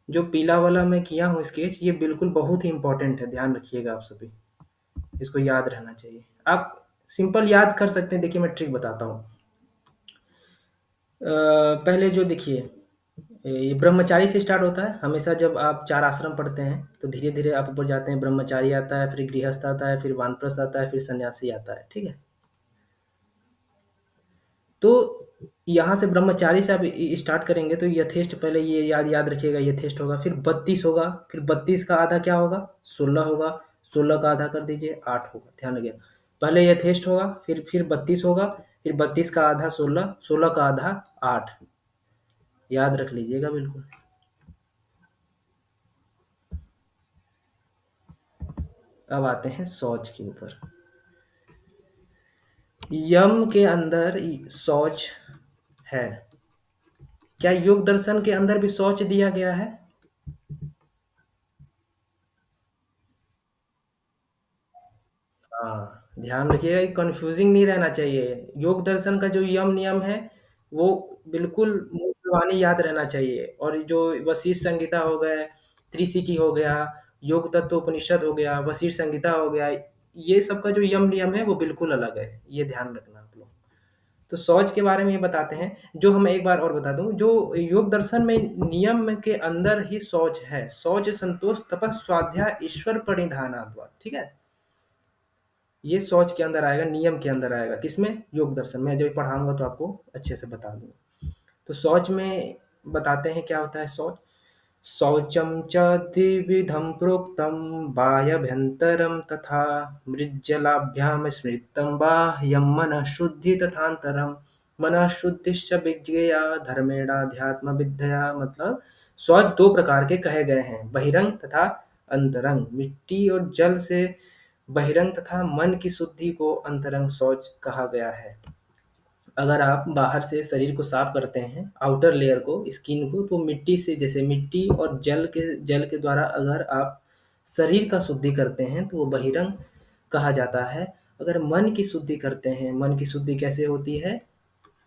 S1: जो पीला वाला मैं किया हूँ स्केच, ये बिल्कुल बहुत ही इंपॉर्टेंट है, ध्यान रखिएगा आप सभी। इसको याद रहना चाहिए। आप सिंपल याद कर सकते हैं। देखिए, मैं ट्रिक बताता हूँ। पहले जो देखिए, ये ब्रह्मचारी से स्टार्ट होता है हमेशा। जब आप 4 आश्रम पढ़ते हैं तो धीरे धीरे आप ऊपर जाते हैं। ब्रह्मचारी आता है, फिर गृहस्थ आता है, फिर वानप्रस्थ आता है, फिर सन्यासी आता है। ठीक है। तो यहाँ से ब्रह्मचारी से आप स्टार्ट करेंगे तो यथेष्ट, पहले ये याद याद रखिएगा, यथेष्ट होगा, फिर 32 होगा, फिर 32 का आधा क्या होगा? 16 होगा। 16 का आधा कर दीजिए, 8 होगा। ध्यान रखिएगा, पहले यथेष्ट होगा, फिर 32 होगा, फिर 32 का आधा 16, 16 का आधा 8। याद रख लीजिएगा बिल्कुल। अब आते हैं शौच के ऊपर। यम के अंदर शौच है। क्या योग दर्शन के अंदर भी शौच दिया गया है? ध्यान रखिएगा कि कन्फ्यूजिंग नहीं रहना चाहिए। योग दर्शन का जो यम नियम है वो बिल्कुल मुंह जुबानी याद रहना चाहिए। और जो वशिष्ठ संहिता हो गए, त्रिशिकी हो गया, योग तत्व उपनिषद हो गया, वशिष्ठ संहिता हो गया, ये सब का जो यम नियम है वो बिल्कुल अलग है। ये ध्यान रखना आप लोग। तो शौच के बारे में ये बताते हैं। जो हम एक बार और बता दूं, जो योग दर्शन में नियम के अंदर ही शौच है। शौच संतोष तपस स्वाध्याय ईश्वर प्रणिधानाद्वा, ठीक है। ये शौच के अंदर आएगा, नियम के अंदर आएगा। किसमें? योग दर्शन में। जब पढ़ाऊंगा तो आपको अच्छे से बता दूंगा। तो शौच में बताते हैं क्या होता है शौच। शौचम च द्विविधम प्रोक्तम बाह्यभ्यंतरम तथा मृज्जलाभ्याम स्मृतम बाह्यम मनः शुद्धि तथांतरम मनः शुद्धिश्च विज्ञेया धर्मेणाध्यात्म विद्या। मतलब शौच दो प्रकार के कहे गए हैं, बहिरंग तथा अंतरंग। मिट्टी और जल से बहिरंग तथा मन की शुद्धि को अंतरंग शौच कहा गया है। अगर आप बाहर से शरीर को साफ करते हैं, आउटर लेयर को, स्किन को, तो मिट्टी से, जैसे मिट्टी और जल के द्वारा अगर आप शरीर का शुद्धि करते हैं तो वो बहिरंग कहा जाता है। अगर मन की शुद्धि करते हैं, मन की शुद्धि कैसे होती है?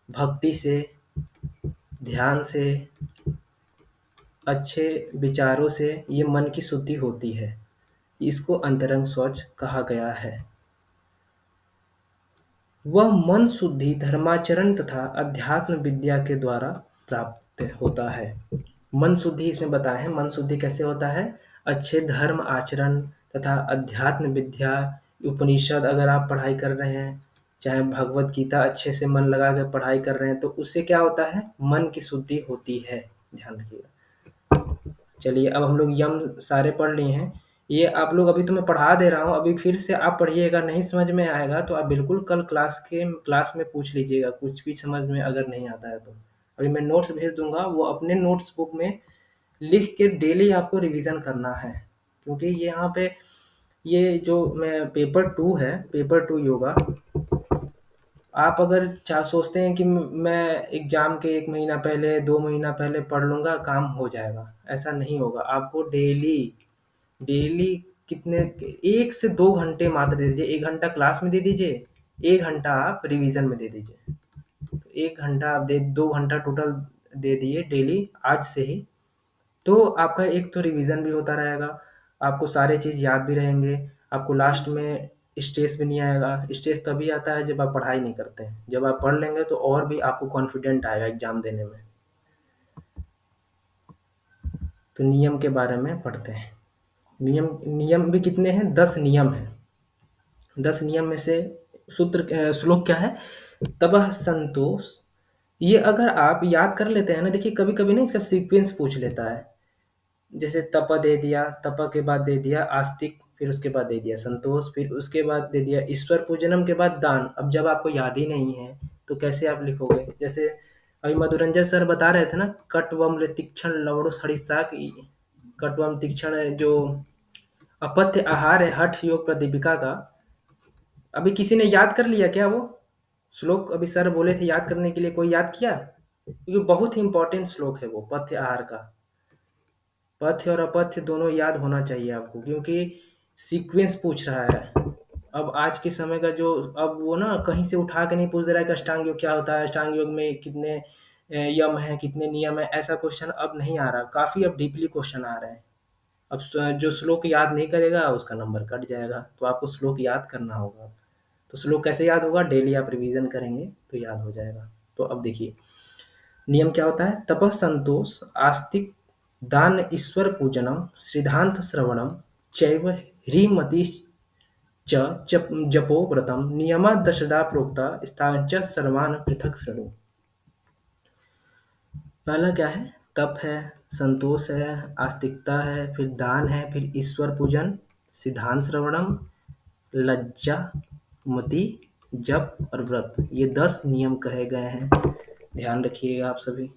S1: भक्ति से, ध्यान से, अच्छे विचारों से ये मन की शुद्धि होती है। इसको अंतरंग शौच कहा गया है। वह मन शुद्धि धर्माचरण तथा अध्यात्म विद्या के द्वारा प्राप्त होता है। मन शुद्धि इसमें बताया है। मन शुद्धि कैसे होता है? अच्छे धर्म आचरण तथा अध्यात्म विद्या, उपनिषद अगर आप पढ़ाई कर रहे हैं, चाहे भगवत गीता अच्छे से मन लगा के पढ़ाई कर रहे हैं, तो उससे क्या होता है? मन की शुद्धि होती है। ध्यान रखिएगा। चलिए, अब हम लोग यम सारे पढ़ लिए हैं। ये आप लोग, अभी तो मैं पढ़ा दे रहा हूँ, अभी फिर से आप पढ़िएगा। नहीं समझ में आएगा तो आप बिल्कुल कल क्लास में पूछ लीजिएगा, कुछ भी समझ में अगर नहीं आता है तो। अभी मैं नोट्स भेज दूंगा, वो अपने नोट्स बुक में लिख के डेली आपको रिवीजन करना है। क्योंकि ये यहाँ पे ये जो मैं पेपर 2 है, पेपर 2 योगा, आप अगर सोचते हैं कि मैं एग्जाम के 1 महीना पहले, 2 महीना पहले पढ़ लूंगा, काम हो जाएगा, ऐसा नहीं होगा। आपको डेली डेली कितने, 1 से 2 घंटे मात्र दे दीजिए। 1 घंटा क्लास में दे दीजिए, 1 घंटा आप रिवीजन में दे दीजिए। तो 1 घंटा आप 2 घंटा टोटल दे दिए डेली आज से ही। तो आपका एक तो रिवीजन भी होता रहेगा, आपको सारे चीज़ याद भी रहेंगे, आपको लास्ट में स्ट्रेस भी नहीं आएगा। स्ट्रेस तभी आता है जब आप पढ़ाई नहीं करते हैं। जब आप पढ़ लेंगे तो और भी आपको कॉन्फिडेंट आएगा एग्जाम देने में। तो नियम के बारे में पढ़ते हैं। नियम नियम भी कितने हैं? 10 नियम हैं। 10 नियम में से श्लोक क्या है? तपः संतोष। ये अगर आप याद कर लेते हैं ना, देखिए कभी कभी ना इसका सीक्वेंस पूछ लेता है। जैसे तप दे दिया, तप के बाद दे दिया आस्तिक, फिर उसके बाद दे दिया संतोष, फिर उसके बाद दे दिया ईश्वर पूजनम के बाद दान। अब जब आपको याद ही नहीं है तो कैसे आप लिखोगे? जैसे अभी मधुरंजन सर बता रहे थे ना, कटवम तीक्ष्ण लवणो सड़िसा की। कटवम तीक्ष्ण जो अपथ्य आहार है हठ योग प्रदीपिका का। अभी किसी ने याद कर लिया क्या वो श्लोक? अभी सर बोले थे याद करने के लिए, कोई याद किया? क्योंकि बहुत ही इंपॉर्टेंट श्लोक है वो, पथ्य आहार का। पथ्य और अपथ्य दोनों याद होना चाहिए आपको, क्योंकि सीक्वेंस पूछ रहा है। अब आज के समय का जो, अब वो ना कहीं से उठा के नहीं पूछ दे रहा है कि अष्टांग योग क्या होता है, अष्टांग योग में कितने यम हैं, कितने नियम है, ऐसा क्वेश्चन अब नहीं आ रहा। काफी अब डीपली क्वेश्चन आ रहे हैं। अब जो श्लोक याद नहीं करेगा उसका नंबर कट जाएगा। तो आपको श्लोक याद करना होगा। तो श्लोक कैसे याद होगा? डेली आप रिवीजन करेंगे तो याद हो जाएगा। तो अब देखिए नियम क्या होता है। तपः संतोष, आस्तिक, दान, ईश्वर पूजनम, सिद्धांत श्रवणम, चैव ह्रीमति च जपो व्रतम, नियमा दशदा प्रोक्ता स्थांच सर्वान पृथक श्रेणु। पहला क्या है? तप है, संतोष है, आस्तिकता है, फिर दान है, फिर ईश्वर पूजन, सिद्धांत श्रवणम, लज्जा, मति, जप और व्रत। ये 10 नियम कहे गए हैं। ध्यान रखिएगा आप सभी।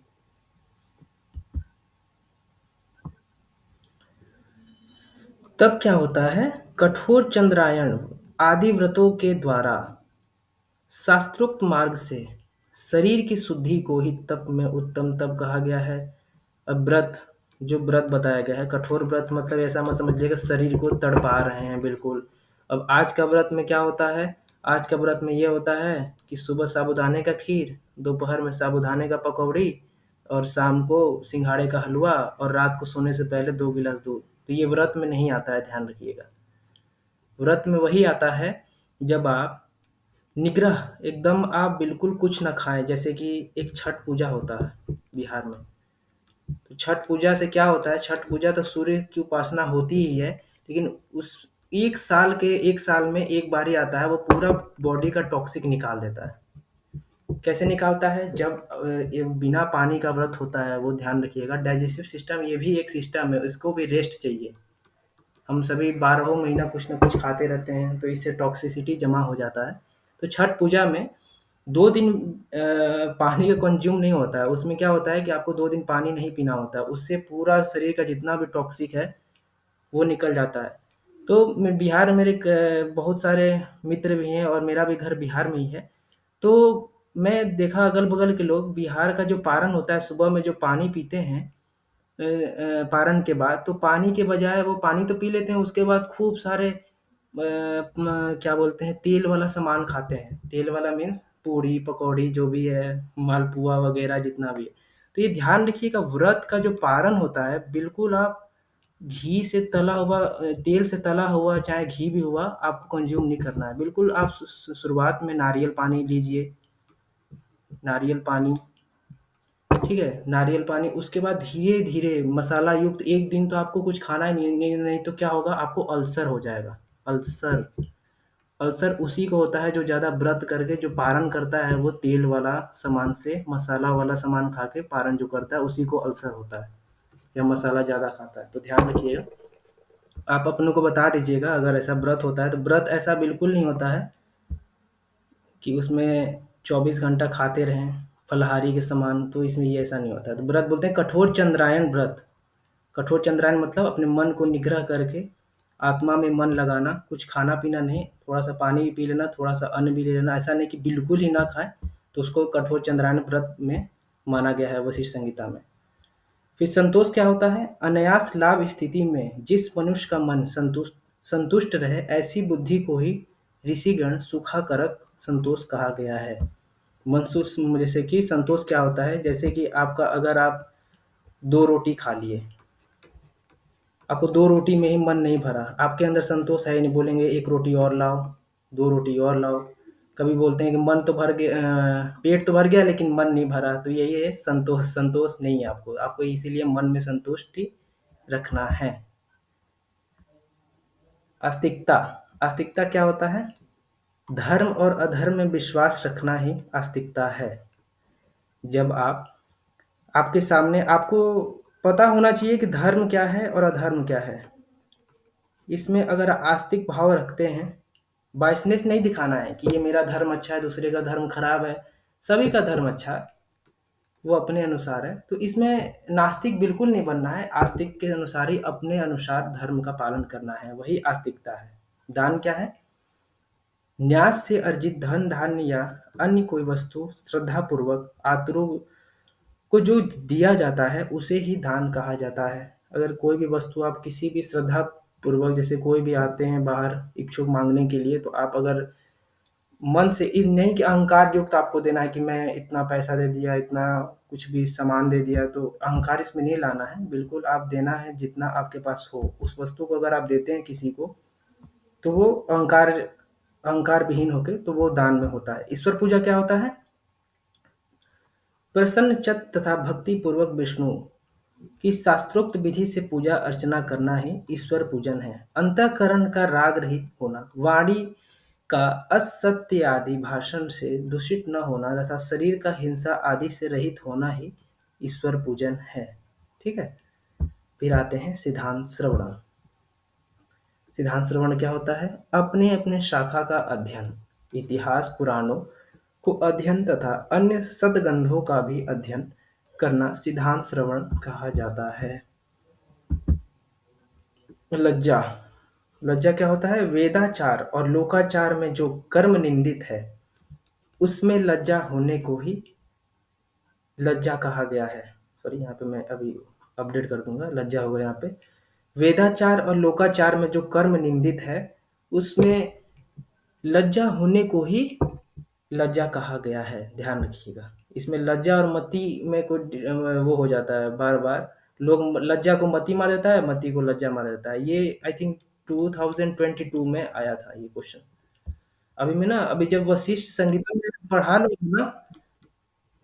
S1: तब क्या होता है? कठोर चंद्रायण आदि व्रतों के द्वारा शास्त्रोक्त मार्ग से शरीर की शुद्धि को ही तप में उत्तम तप कहा गया है। अब व्रत, जो व्रत बताया गया है, कठोर व्रत मतलब ऐसा मत समझिएगा शरीर को तड़पा रहे हैं बिल्कुल। अब आज का व्रत में क्या होता है? आज का व्रत में ये होता है कि सुबह साबूदाने का खीर, दोपहर में साबूदाने का पकौड़ी और शाम को सिंघाड़े का हलवा और रात को सोने से पहले 2 गिलास दूध। तो ये व्रत में नहीं आता है, ध्यान रखिएगा। व्रत में वही आता है जब आप निग्रह एकदम आप बिल्कुल कुछ ना खाएँ, जैसे कि एक छठ पूजा होता है बिहार में। तो छठ पूजा से क्या होता है, छठ पूजा तो सूर्य की उपासना होती ही है, लेकिन उस 1 साल में एक बार ही आता है, वो पूरा बॉडी का टॉक्सिक निकाल देता है। कैसे निकालता है? जब ये बिना पानी का व्रत होता है, वो ध्यान रखिएगा। डाइजेस्टिव सिस्टम ये भी एक सिस्टम है, इसको भी रेस्ट चाहिए। हम सभी 12 महीना कुछ ना कुछ खाते रहते हैं, तो इससे टॉक्सिसिटी जमा हो जाता है। तो छठ पूजा में 2 दिन पानी का कंज्यूम नहीं होता है। उसमें क्या होता है कि आपको 2 दिन पानी नहीं पीना होता है। उससे पूरा शरीर का जितना भी टॉक्सिक है, वो निकल जाता है। तो मैं बिहार में मेरे बहुत सारे मित्र भी हैं और मेरा भी घर बिहार में ही है। तो मैं देखा अगल-बगल के लोग बिहार का जो पारण होता है, सुबह में जो पानी पीते हैं पारण के बाद, तो पानी के बजाय वो पानी तो पी लेते हैं, उसके बाद खूब सारे क्या बोलते हैं, तेल वाला सामान खाते हैं। तेल वाला मीन्स पूड़ी, पकौड़ी जो भी है, मालपुआ वगैरह जितना भी है। तो ये ध्यान रखिएगा, व्रत का जो पारण होता है, बिल्कुल आप घी से तला हुआ तेल से तला हुआ चाहे घी भी हुआ, आपको कंज़्यूम नहीं करना है। बिल्कुल आप शुरुआत में नारियल पानी लीजिए, नारियल पानी, ठीक है? नारियल पानी, उसके बाद धीरे-धीरे मसाला युक्त 1 दिन तो आपको कुछ खाना ही नहीं तो क्या होगा, आपको अल्सर हो जाएगा। अल्सर, अल्सर उसी को होता है जो ज़्यादा व्रत करके जो पारण करता है, वो तेल वाला सामान से मसाला वाला सामान खा के पारण जो करता है, उसी को अल्सर होता है या मसाला ज़्यादा खाता है। तो ध्यान रखिएगा। आप अपनों को बता दीजिएगा अगर ऐसा व्रत होता है, तो व्रत ऐसा बिल्कुल नहीं होता है कि उसमें 24 घंटा खाते रहें फलाहारी के समान, तो इसमें ये ऐसा नहीं होता है। तो व्रत बोलते हैं कठोर चंद्रायन व्रत। कठोर चंद्रायन मतलब अपने मन को निग्रह करके आत्मा में मन लगाना, कुछ खाना-पीना नहीं, थोड़ा-सा पानी भी पी लेना, थोड़ा-सा अन्न भी ले लेना, ऐसा नहीं कि बिल्कुल ही ना खाएँ, तो उसको कठोर चंद्रायन व्रत में माना गया है वशिष्ठ संहिता में। फिर संतोष क्या होता है? अनायास लाभ स्थिति में जिस मनुष्य का मन संतुष्ट रहे, ऐसी बुद्धि को ही ऋषिगण सुखाकारक संतोष कहा गया है। जैसे कि संतोष क्या होता है? जैसे कि आपका अगर आप 2 रोटी खा लिए, आपको 2 रोटी में ही मन नहीं भरा, आपके अंदर संतोष है ही नहीं, बोलेंगे 1 रोटी और लाओ, 2 रोटी और लाओ। कभी बोलते हैं कि पेट तो भर गया लेकिन मन नहीं भरा, तो यही है संतोष। संतोष नहीं है आपको, आपको इसीलिए मन में संतुष्टि रखना है। आस्तिकता, आस्तिकता क्या होता है? धर्म और अधर्म में विश्वास रखना ही आस्तिकता है। जब आपके सामने आपको पता होना चाहिए कि धर्म क्या है और अधर्म क्या है। इसमें अगर आस्तिक भाव रखते हैं, बायसनेस नहीं दिखाना है कि ये मेरा धर्म अच्छा है, दूसरे का धर्म खराब है, सभी का धर्म अच्छा है, वो अपने अनुसार है। तो इसमें नास्तिक बिल्कुल नहीं बनना है, आस्तिक के अनुसार ही अपने अनुसार धर्म का पालन करना है, वही आस्तिकता है। दान क्या है? न्यास से अर्जित धन, धान्य या अन्य कोई वस्तु श्रद्धापूर्वक आतुरों को जो दिया जाता है, उसे ही दान कहा जाता है। अगर कोई भी वस्तु आप किसी भी श्रद्धा पूर्वक, जैसे कोई भी आते हैं बाहर इच्छुक मांगने के लिए, तो आप अगर मन से नहीं कि अहंकार युक्त आपको देना है कि मैं इतना पैसा दे दिया, इतना कुछ भी सामान दे दिया, तो अहंकार इसमें नहीं लाना है। बिल्कुल आप देना है जितना आपके पास हो। उस वस्तु को अगर आप देते हैं किसी को, तो वो अहंकार विहीन होके तो वो दान में होता है। ईश्वर पूजा क्या होता है? प्रसन्न चित्त तथा भक्ति पूर्वक विष्णु की शास्त्रोक्त विधि से पूजा अर्चना करना ही ईश्वर पूजन है। अंतःकरण का राग रहित होना, वाणी का असत्य आदि भाषण से दूषित न होना तथा शरीर का हिंसा आदि से रहित होना ही ईश्वर पूजन है। ठीक है? फिर आते हैं सिद्धांत श्रवण। सिद्धांत श्रवण क्या होता है? अपने अपने शाखा का अध्ययन, इतिहास पुराणों को अध्ययन तथा अन्य सद्ग्रंथों का भी अध्ययन करना सिद्धांत श्रवण कहा जाता है। लज्जा, लज्जा क्या होता है? वेदाचार और लोकाचार में जो कर्म निंदित है, उसमें लज्जा होने को ही लज्जा कहा गया है। सॉरी, यहाँ पे मैं अभी अपडेट कर दूंगा, लज्जा होगा यहाँ पे। वेदाचार और लोकाचार में जो कर्म निंदित है, उसमें लज्जा होने को ही लज्जा कहा गया है, ध्यान रखिएगा। इसमें लज्जा और मति में कोई वो हो जाता है बार बार। लोग लज्जा को मति मार देता है, मति को लज्जा मार देता है। ये आई थिंक 2022 में आया था ये क्वेश्चन। अभी मैं ना, अभी जब वशिष्ठ संगीता में पढ़ा लूंगा ना,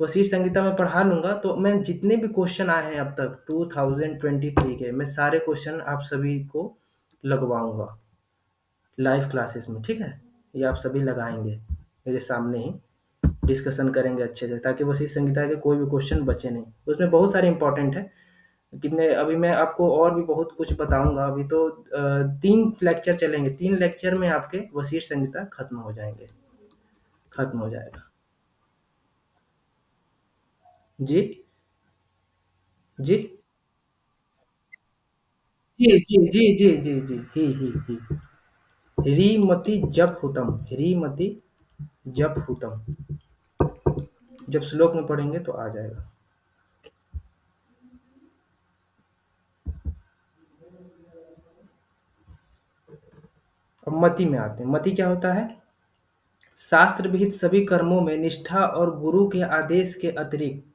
S1: वशिष्ठ संगीता में पढ़ा लूंगा तो मैं जितने भी क्वेश्चन आए हैं अब तक 2023 के, मैं सारे क्वेश्चन आप सभी को लगवाऊंगा लाइव क्लासेस में, ठीक है। ये आप सभी लगाएंगे मेरे सामने ही, डिस्कशन करेंगे अच्छे से, ताकि वशिष्ठ संगीता के कोई भी क्वेश्चन बचे नहीं। उसमें बहुत सारे इंपॉर्टेंट है। कितने, अभी मैं आपको और भी बहुत कुछ बताऊंगा। अभी तो 3 लेक्चर चलेंगे, 3 लेक्चर में आपके वशिष्ठ संगीता खत्म हो जाएंगे, खत्म हो जाएगा। जी जी जी जी जी जी जी जी, ही ह्रीमति जप हुतम, ह्रीमति जप हुतम, जब श्लोक में पढ़ेंगे तो आ जाएगा। अब मति में आते हैं। मति क्या होता है? शास्त्र विहित सभी कर्मों में निष्ठा और गुरु के आदेश के अतिरिक्त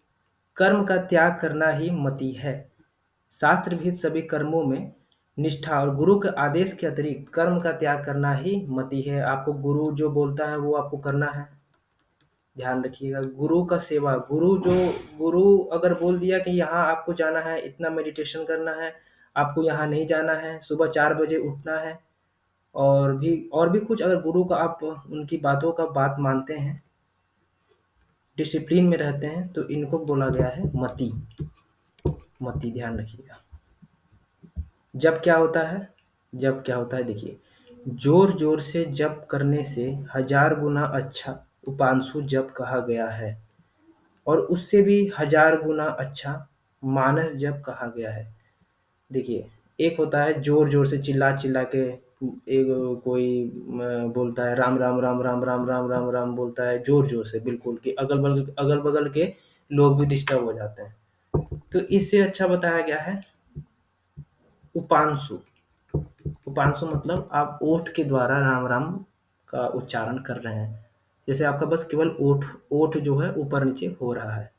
S1: कर्म का त्याग करना ही मति है। शास्त्र विहित सभी कर्मों में निष्ठा और गुरु के आदेश के अतिरिक्त कर्म का त्याग करना ही मति है। आपको गुरु जो बोलता है वो आपको करना है, ध्यान रखिएगा। गुरु का सेवा, गुरु अगर बोल दिया कि यहाँ आपको जाना है, इतना मेडिटेशन करना है, आपको यहाँ नहीं जाना है, सुबह 4 बजे उठना है, और भी कुछ, अगर गुरु का आप उनकी बातों का बात मानते हैं, डिसिप्लिन में रहते हैं, तो इनको बोला गया है मति। मति, ध्यान रखिएगा। जब क्या होता है? जब क्या होता है देखिए, जोर जोर से जप करने से 1000 गुना अच्छा उपांशु जप कहा गया है, और उससे भी 1000 गुना अच्छा मानस जप कहा गया है। देखिए, एक होता है जोर जोर से चिल्ला चिल्ला के, एक कोई बोलता है राम राम राम राम राम राम राम राम बोलता है जोर जोर से, बिल्कुल कि अगल बगल के लोग भी डिस्टर्ब हो जाते हैं। तो इससे अच्छा बताया गया है उपांशु। उपांशु मतलब आप ओठ के द्वारा राम राम का उच्चारण कर रहे हैं, जैसे आपका बस केवल ओठ ओठ जो है ऊपर नीचे हो रहा है।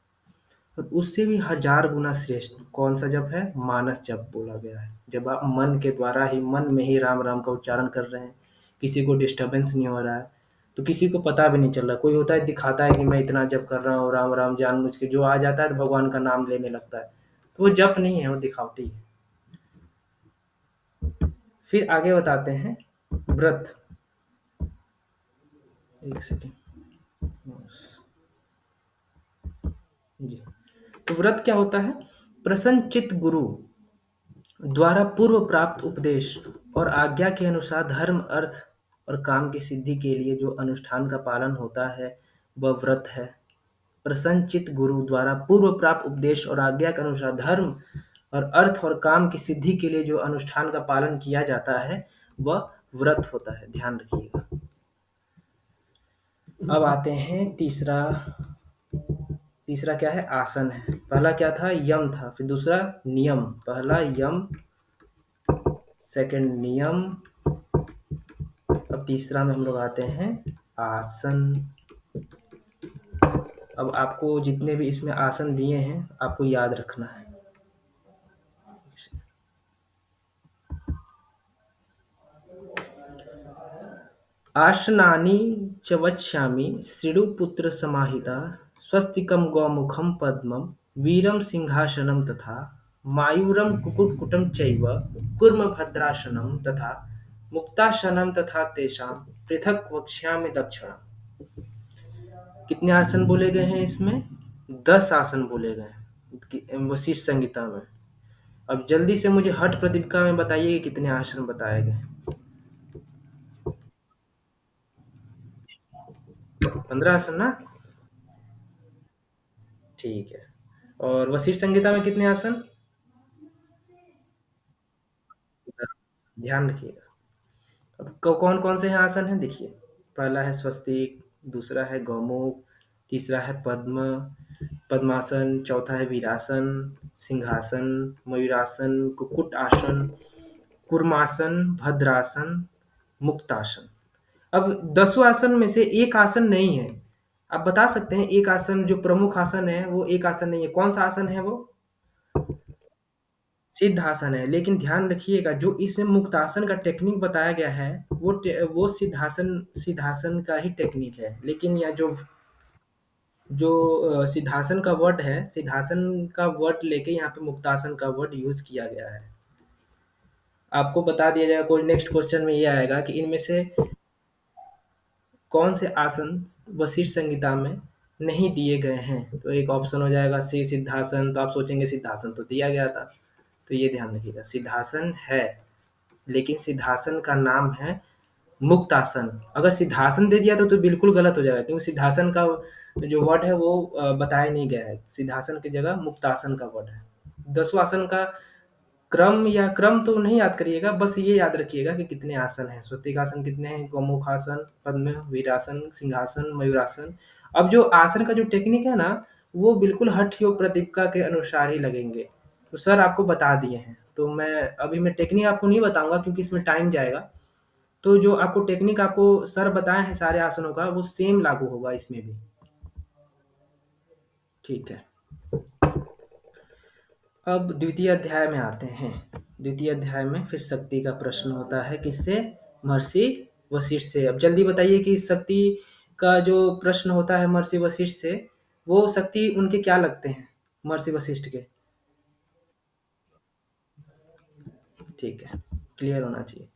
S1: और उससे भी 1000 गुना श्रेष्ठ कौन सा जप है? मानस जप बोला गया है। जब आप मन के द्वारा ही, मन में ही राम राम का उच्चारण कर रहे हैं, किसी को डिस्टरबेंस नहीं हो रहा है, तो किसी को पता भी नहीं चल रहा। कोई होता है दिखाता है कि मैं इतना जप कर रहा हूँ राम राम, जानबूझ के जो आ जाता है तो भगवान का नाम लेने लगता है, तो वो जप नहीं है, वो दिखावटी है। फिर आगे बताते हैं व्रत। एक सेकेंड जी। तो व्रत क्या होता है? प्रसन्न चित्त गुरु द्वारा पूर्व प्राप्त उपदेश और आज्ञा के अनुसार धर्म, अर्थ और काम की सिद्धि के लिए जो अनुष्ठान का पालन होता है, वह व्रत है। प्रसन्न चित्त गुरु द्वारा पूर्व प्राप्त उपदेश और आज्ञा के अनुसार धर्म और अर्थ और काम की सिद्धि के लिए जो अनुष्ठान का पालन किया जाता है, वह व्रत होता है, ध्यान रखिएगा। अब आते हैं तीसरा। तीसरा क्या है? आसन है। पहला क्या था? यम था। फिर दूसरा नियम। पहला यम, सेकंड नियम, अब तीसरा में हम लोग आते हैं आसन। अब आपको जितने भी इसमें आसन दिए हैं आपको याद रखना है। आसनानि च वक्ष्यामि श्रीणुपुत्र समाहिता स्वस्तिकं गौमुखं पद्मं वीरं सिंहासनं तथा मायूरं कुक्कुटं चैव कूर्मभद्रासनं तथा मुक्तासनं तथा तेषां पृथक् वक्ष्यामि लक्षणम्। कितने आसन बोले गए हैं इसमें? 10 आसन बोले गए हैं वशिष्ठ संहिता में। अब जल्दी से मुझे हठ प्रदीपिका में बताइए कि कितने आसन बताए गए? 15 आसन ना? ठीक है। और वशिष्ठ संहिता में कितने आसन? 10। ध्यान रखिएगा। अब कौन कौन से हैं आसन हैं देखिए। पहला है स्वस्तिक, दूसरा है गौमुख, तीसरा है पद्म, पद्मासन, चौथा है वीरासन, सिंहासन, मयूरासन, कुक्कुट आसन, कूर्मासन, भद्रासन, मुक्तासन। अब दसों आसन में से एक आसन नहीं है। आप बता सकते हैं एक आसन जो प्रमुख आसन है वो एक आसन नहीं है, कौन सा आसन है वो? सिद्धासन है। लेकिन ध्यान रखिएगा जो इसमें मुक्तासन का टेक्निक बताया गया है वो सिद्धासन सिद्धासन का ही टेक्निक है। लेकिन यह जो जो सिद्धासन का वर्ड है, सिद्धासन का वर्ड लेके यहाँ पे मुक्तासन का वर्ड यूज किया गया है। आपको बता दिया जाएगा, कोई नेक्स्ट क्वेश्चन में ये आएगा कि इनमें से कौन से आसन वशिष्ठ संहिता में नहीं दिए गए हैं? तो एक ऑप्शन हो जाएगा सी सिद्धासन। तो आप सोचेंगे सिद्धासन तो दिया गया था। तो ये ध्यान रखिएगा, सिद्धासन है लेकिन सिद्धासन का नाम है मुक्तासन। अगर सिद्धासन दे दिया तो बिल्कुल गलत हो जाएगा, क्योंकि सिद्धासन का जो वर्ड है वो बताया नहीं गया है। सिद्धासन की जगह मुक्तासन का वर्ड है। दसों आसन का क्रम या क्रम तो नहीं याद करिएगा, बस ये याद रखिएगा कि कितने आसन हैं। स्वस्तिकासन कितने हैं, गौमुखासन, पद्म, वीरासन, सिंहासन, मयूरासन। अब जो आसन का जो टेक्निक है ना, वो बिल्कुल हठ योग प्रदीपिका के अनुसार ही लगेंगे। तो सर आपको बता दिए हैं, तो मैं टेक्निक आपको नहीं बताऊंगा क्योंकि इसमें टाइम जाएगा। तो जो आपको टेक्निक आपको सर बताए हैं सारे आसनों का, वो सेम लागू होगा इसमें भी। ठीक है। अब द्वितीय अध्याय में आते हैं। द्वितीय अध्याय में फिर शक्ति का प्रश्न होता है, किससे? महर्षि वशिष्ठ से। अब जल्दी बताइए कि शक्ति का जो प्रश्न होता है महर्षि वशिष्ठ से, वो शक्ति उनके क्या लगते हैं महर्षि वशिष्ठ के? ठीक है, क्लियर होना चाहिए।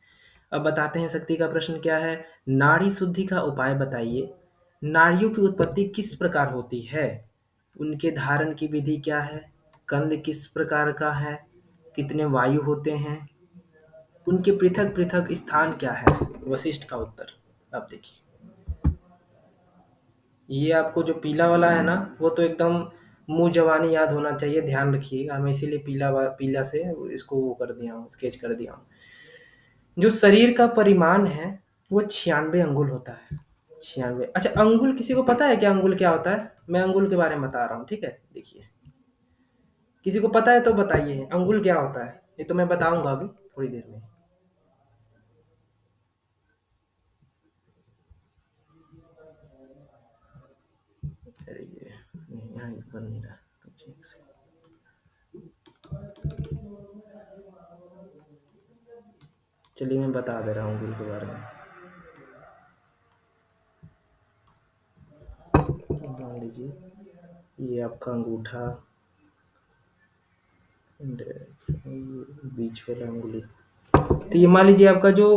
S1: अब बताते हैं शक्ति का प्रश्न क्या है। नाड़ी शुद्धि का उपाय बताइए। नाड़ियों की उत्पत्ति किस प्रकार होती है? उनके धारण की विधि क्या है? कंद किस प्रकार का है? कितने वायु होते हैं? उनके पृथक पृथक स्थान क्या है? वशिष्ठ का उत्तर। अब देखिए, ये आपको जो पीला वाला है ना, वो तो एकदम मुंह जवानी याद होना चाहिए, ध्यान रखिएगा। मैं इसीलिए पीला से इसको वो कर दिया हूँ, स्केच कर दिया हूँ। जो शरीर का परिमाण है वो 96 अंगुल होता है। 96। अच्छा, अंगुल किसी को पता है क्या? अंगुल क्या होता है? मैं अंगुल के बारे में बता रहा हूँ, ठीक है। देखिए, किसी को पता है तो बताइए अंगुल क्या होता है। ये तो मैं बताऊंगा अभी थोड़ी देर में। अरे ये नहीं, यहाँ बन नहीं रहा। अच्छा, एक सेकंड। चलिए मैं बता दे रहा हूँ अंगुल के बारे में। मान लीजिए ये आपका अंगूठा, बीच वाला उंगली। तो ये मान लीजिए आपका जो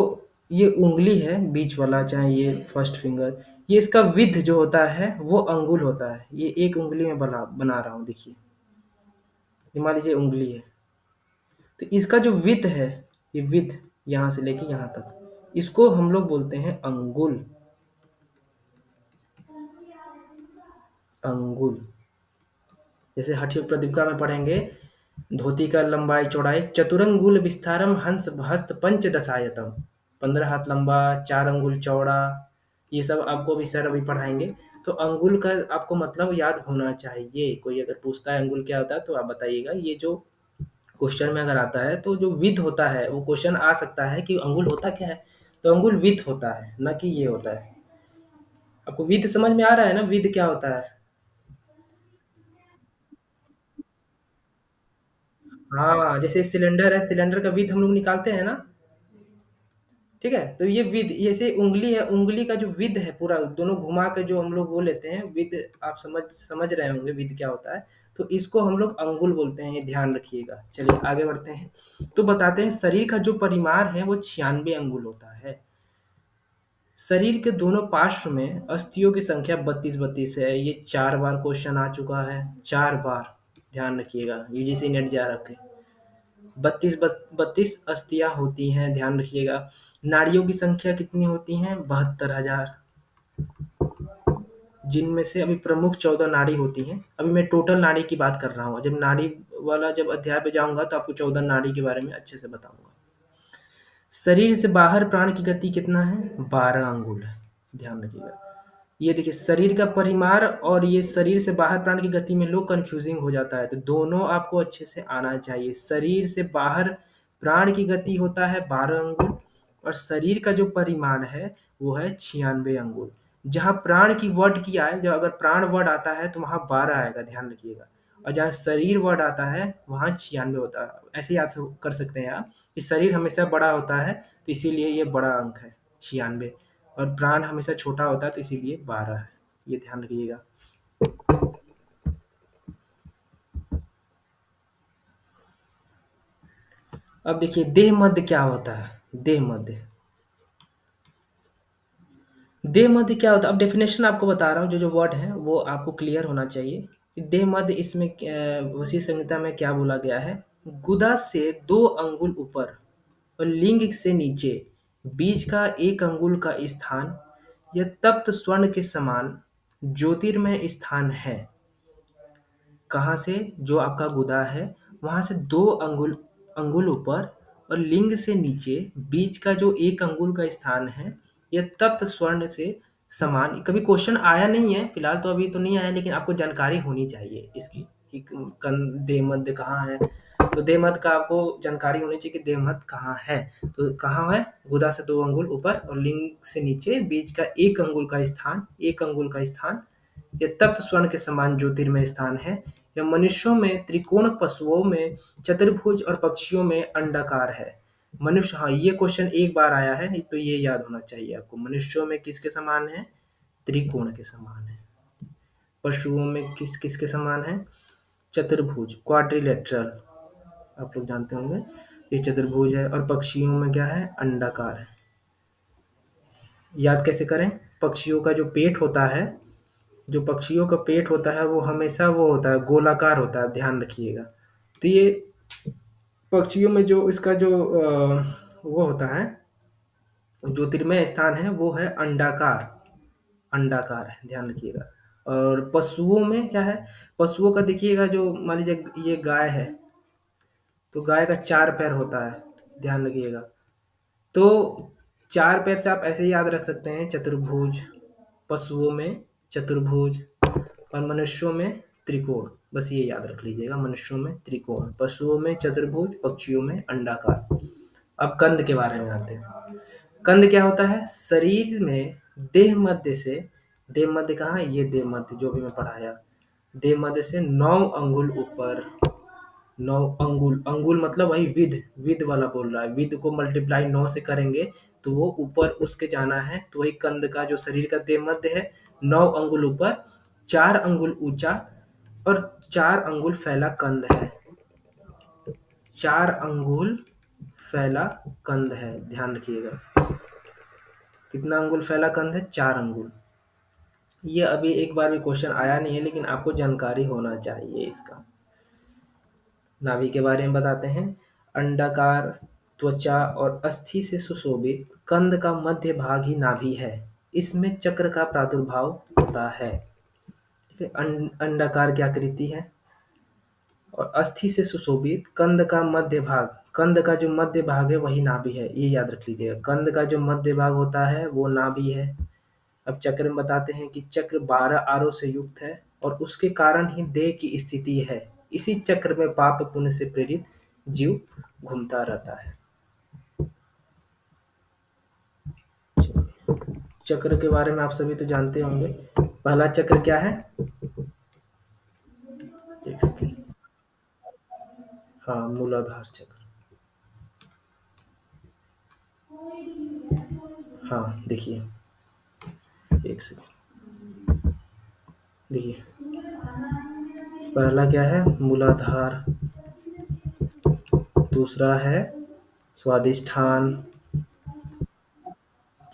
S1: ये उंगली है बीच वाला, चाहे ये फर्स्ट फिंगर, ये इसका विड्थ जो होता है वो अंगुल होता है। ये एक उंगली में बना बना रहा हूँ, देखिए। ये मान लीजिए उंगली है, तो इसका जो विड्थ है, ये विड्थ यहाँ से लेके यहाँ तक, इसको हम लोग बोलते हैं अंगुल। अंगुल। जैसे हठयोग प्रदीपिका में पढ़ेंगे, धोती का लंबाई चौड़ाई चतुरंगुल विस्तारम हंस हस्त पंच दशायतम। 15 हाथ लंबा, 4 अंगुल चौड़ा। ये सब आपको भी सर अभी पढ़ाएंगे। तो अंगुल का आपको मतलब याद होना चाहिए। कोई अगर पूछता है अंगुल क्या होता है तो आप बताइएगा। ये जो क्वेश्चन में अगर आता है तो जो विद होता है, वो क्वेश्चन आ सकता है कि अंगुल होता क्या है। तो अंगुल विद होता है, ना कि ये होता है। आपको विद समझ में आ रहा है ना, विद क्या होता है? हाँ, जैसे सिलेंडर है, सिलेंडर का विद हम लोग निकालते हैं ना। ठीक है, तो ये विद, जैसे उंगली है, उंगली का जो विद है पूरा दोनों घुमा के जो हम लोग वो लेते हैं विद, आप समझ समझ रहे होंगे विद क्या होता है। तो इसको हम लोग अंगुल बोलते हैं, ये ध्यान रखिएगा। चलिए आगे बढ़ते हैं। तो बताते हैं शरीर का जो परिमाण है वो 96 अंगुल होता है। शरीर के दोनों पार्श्व में अस्थियों की संख्या 32 है। ये 4 बार क्वेश्चन आ चुका है, 4 बार। ध्यान रखिएगा, यूजीसी नेट जा रखे। 32 अस्थियां होती हैं, ध्यान रखिएगा। नाड़ियों की संख्या कितनी होती हैं? 72,000। जिनमें से अभी प्रमुख 14 नाड़ी होती हैं। अभी मैं टोटल नाड़ी की बात कर रहा हूँ, जब नाड़ी वाला जब अध्याय पे जाऊंगा तो आपको 14 नाड़ी के बारे में अच्छे से बताऊंगा। शरीर से बाहर प्राण की गति कितना है? 12 अंगुल है, ध्यान रखिएगा। ये देखिए, शरीर का परिमाण और ये शरीर से बाहर प्राण की गति में लोग कंफ्यूजिंग हो जाता है, तो दोनों आपको अच्छे से आना चाहिए। शरीर से बाहर प्राण की गति होता है 12 अंगुल, और शरीर का जो परिमाण है वो है 96 अंगुल। जहाँ प्राण की वर्ड की आए, जब अगर प्राण वर्ड आता है तो वहाँ 12 आएगा, ध्यान रखिएगा। और जहाँ शरीर वर्ड आता है वहाँ 96 होता है। ऐसे याद कर सकते हैं आप कि शरीर हमेशा बड़ा होता है तो इसीलिए ये बड़ा अंक है 96, और प्राण हमेशा छोटा होता है तो इसीलिए 12 है। ये ध्यान रखिएगा। अब देखिए देह मध्य क्या होता है। देह मध्य, देह मध्य क्या होता है, अब डेफिनेशन आपको बता रहा हूँ, जो जो वर्ड है वो आपको क्लियर होना चाहिए। देह मध्य इसमें वसी संहिता में क्या बोला गया है, गुदा से 2 अंगुल ऊपर और लिंग से नीचे बीच का 1 अंगुल का स्थान यह तप्त स्वर्ण के समान ज्योतिर्मय स्थान है। कहाँ से, जो आपका गुदा है वहां से 2 अंगुल अंगुल ऊपर और लिंग से नीचे बीच का जो 1 अंगुल का स्थान है यह तप्त स्वर्ण से समान। कभी क्वेश्चन आया नहीं है फिलहाल, तो अभी तो नहीं आया, लेकिन आपको जानकारी होनी चाहिए इसकी कि देह मध्य कहाँ है। तो देह मध्य का आपको जानकारी होनी चाहिए कि देह मध्य कहाँ है। तो कहाँ है, गुदा से 2 अंगुल ऊपर और लिंग से नीचे बीच का 1 अंगुल का स्थान, 1 अंगुल का स्थान यह तप्त स्वर्ण के समान ज्योतिर्मय स्थान है। यह मनुष्यों में त्रिकोण, पशुओं में चतुर्भुज और पक्षियों में अंडाकार है। मनुष्य, हाँ ये क्वेश्चन एक बार आया है तो ये याद होना चाहिए आपको। मनुष्यों में किसके समान है, त्रिकोण के समान है। पशुओं में किस किसके समान है, चतुर्भुज, क्वाड्रिलेटरल, आप लोग जानते होंगे ये चतुर्भुज है। और पक्षियों में क्या है, अंडाकार है। याद कैसे करें, पक्षियों का जो पेट होता है, जो पक्षियों का पेट होता है वो हमेशा वो होता है, गोलाकार होता है, ध्यान रखिएगा। तो ये पक्षियों में जो इसका जो वो होता है, ज्योतिर्मय स्थान है वो है अंडाकार, अंडाकार है, ध्यान रखिएगा। और पशुओं में क्या है, पशुओं का देखिएगा, जो मान लीजिए ये गाय है तो गाय का 4 पैर होता है, ध्यान रखिएगा। तो 4 पैर से आप ऐसे याद रख सकते हैं, चतुर्भुज, पशुओं में चतुर्भुज और मनुष्यों में त्रिकोण। बस ये याद रख लीजिएगा, मनुष्यों में त्रिकोण, पशुओं में चतुर्भुज, पक्षियों में अंडाकार। अब कंद के बारे में आते हैं। कंद क्या होता है, शरीर में देह मध्य से, देह मध्य कहाँ है, ये देह मध्य जो भी मैं पढ़ाया, देह मध्य से 9 अंगुल ऊपर, 9 अंगुल, अंगुल मतलब वही विद, विद वाला बोल रहा है, विद को मल्टीप्लाई 9 से करेंगे तो वो ऊपर उसके जाना है। तो वही कंद का जो शरीर का देह मध्य है, 9 अंगुल ऊपर, 4 अंगुल ऊंचा और 4 अंगुल फैला कंद है। 4 अंगुल फैला कंद है, ध्यान रखिएगा। कितना अंगुल फैला कंद है, 4 अंगुल। ये अभी एक बार भी क्वेश्चन आया नहीं है, लेकिन आपको जानकारी होना चाहिए इसका। नाभि के बारे में बताते हैं। अंडाकार त्वचा और अस्थि से सुशोभित कंद का मध्य भाग ही नाभि है। इसमें चक्र का प्रादुर्भाव होता है। ठीक है, अंडाकार की आकृति है और अस्थि से सुशोभित कंद का मध्य भाग, कंद का जो मध्य भाग है वही नाभि है, ये याद रख लीजिएगा। कंद का जो मध्य भाग होता है वो नाभि है। अब चक्र में बताते हैं कि चक्र 12 आरों से युक्त है और उसके कारण ही देह की स्थिति है। इसी चक्र में पाप पुण्य से प्रेरित जीव घूमता रहता है। चक्र के बारे में आप सभी तो जानते होंगे। पहला चक्र क्या है, एक सेकेंड, हाँ मूलाधार चक्र। हाँ देखिए, एक सेकेंड, देखिए पहला क्या है, मूलाधार, दूसरा है स्वादिष्ठान,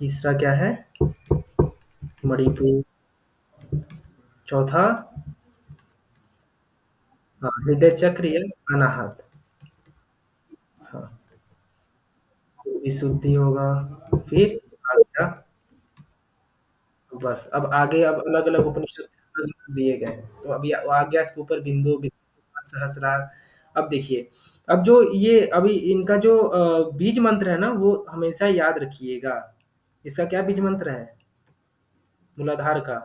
S1: तीसरा क्या है, मणिपुर, चौथा, हाँ हृदय चक्र या अनाहत। हाँ, विशुद्धि होगा। फिर आज्ञा, बस अब आगे अब अलग अलग उपनिषद दिए गए हैं, तो अभी आज्ञा इसके ऊपर बिंदु, बिंदु सहस्रार। अब देखिए, अब जो ये अभी इनका जो बीज मंत्र है ना वो हमेशा याद रखिएगा। इसका क्या बीज मंत्र है, मूलाधार का,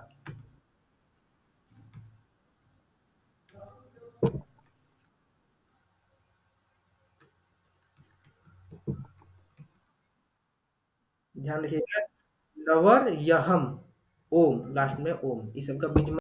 S1: ध्यान रखिएगा। लवर, यहम, ओम, लास्ट में ओम, इस सब का बीज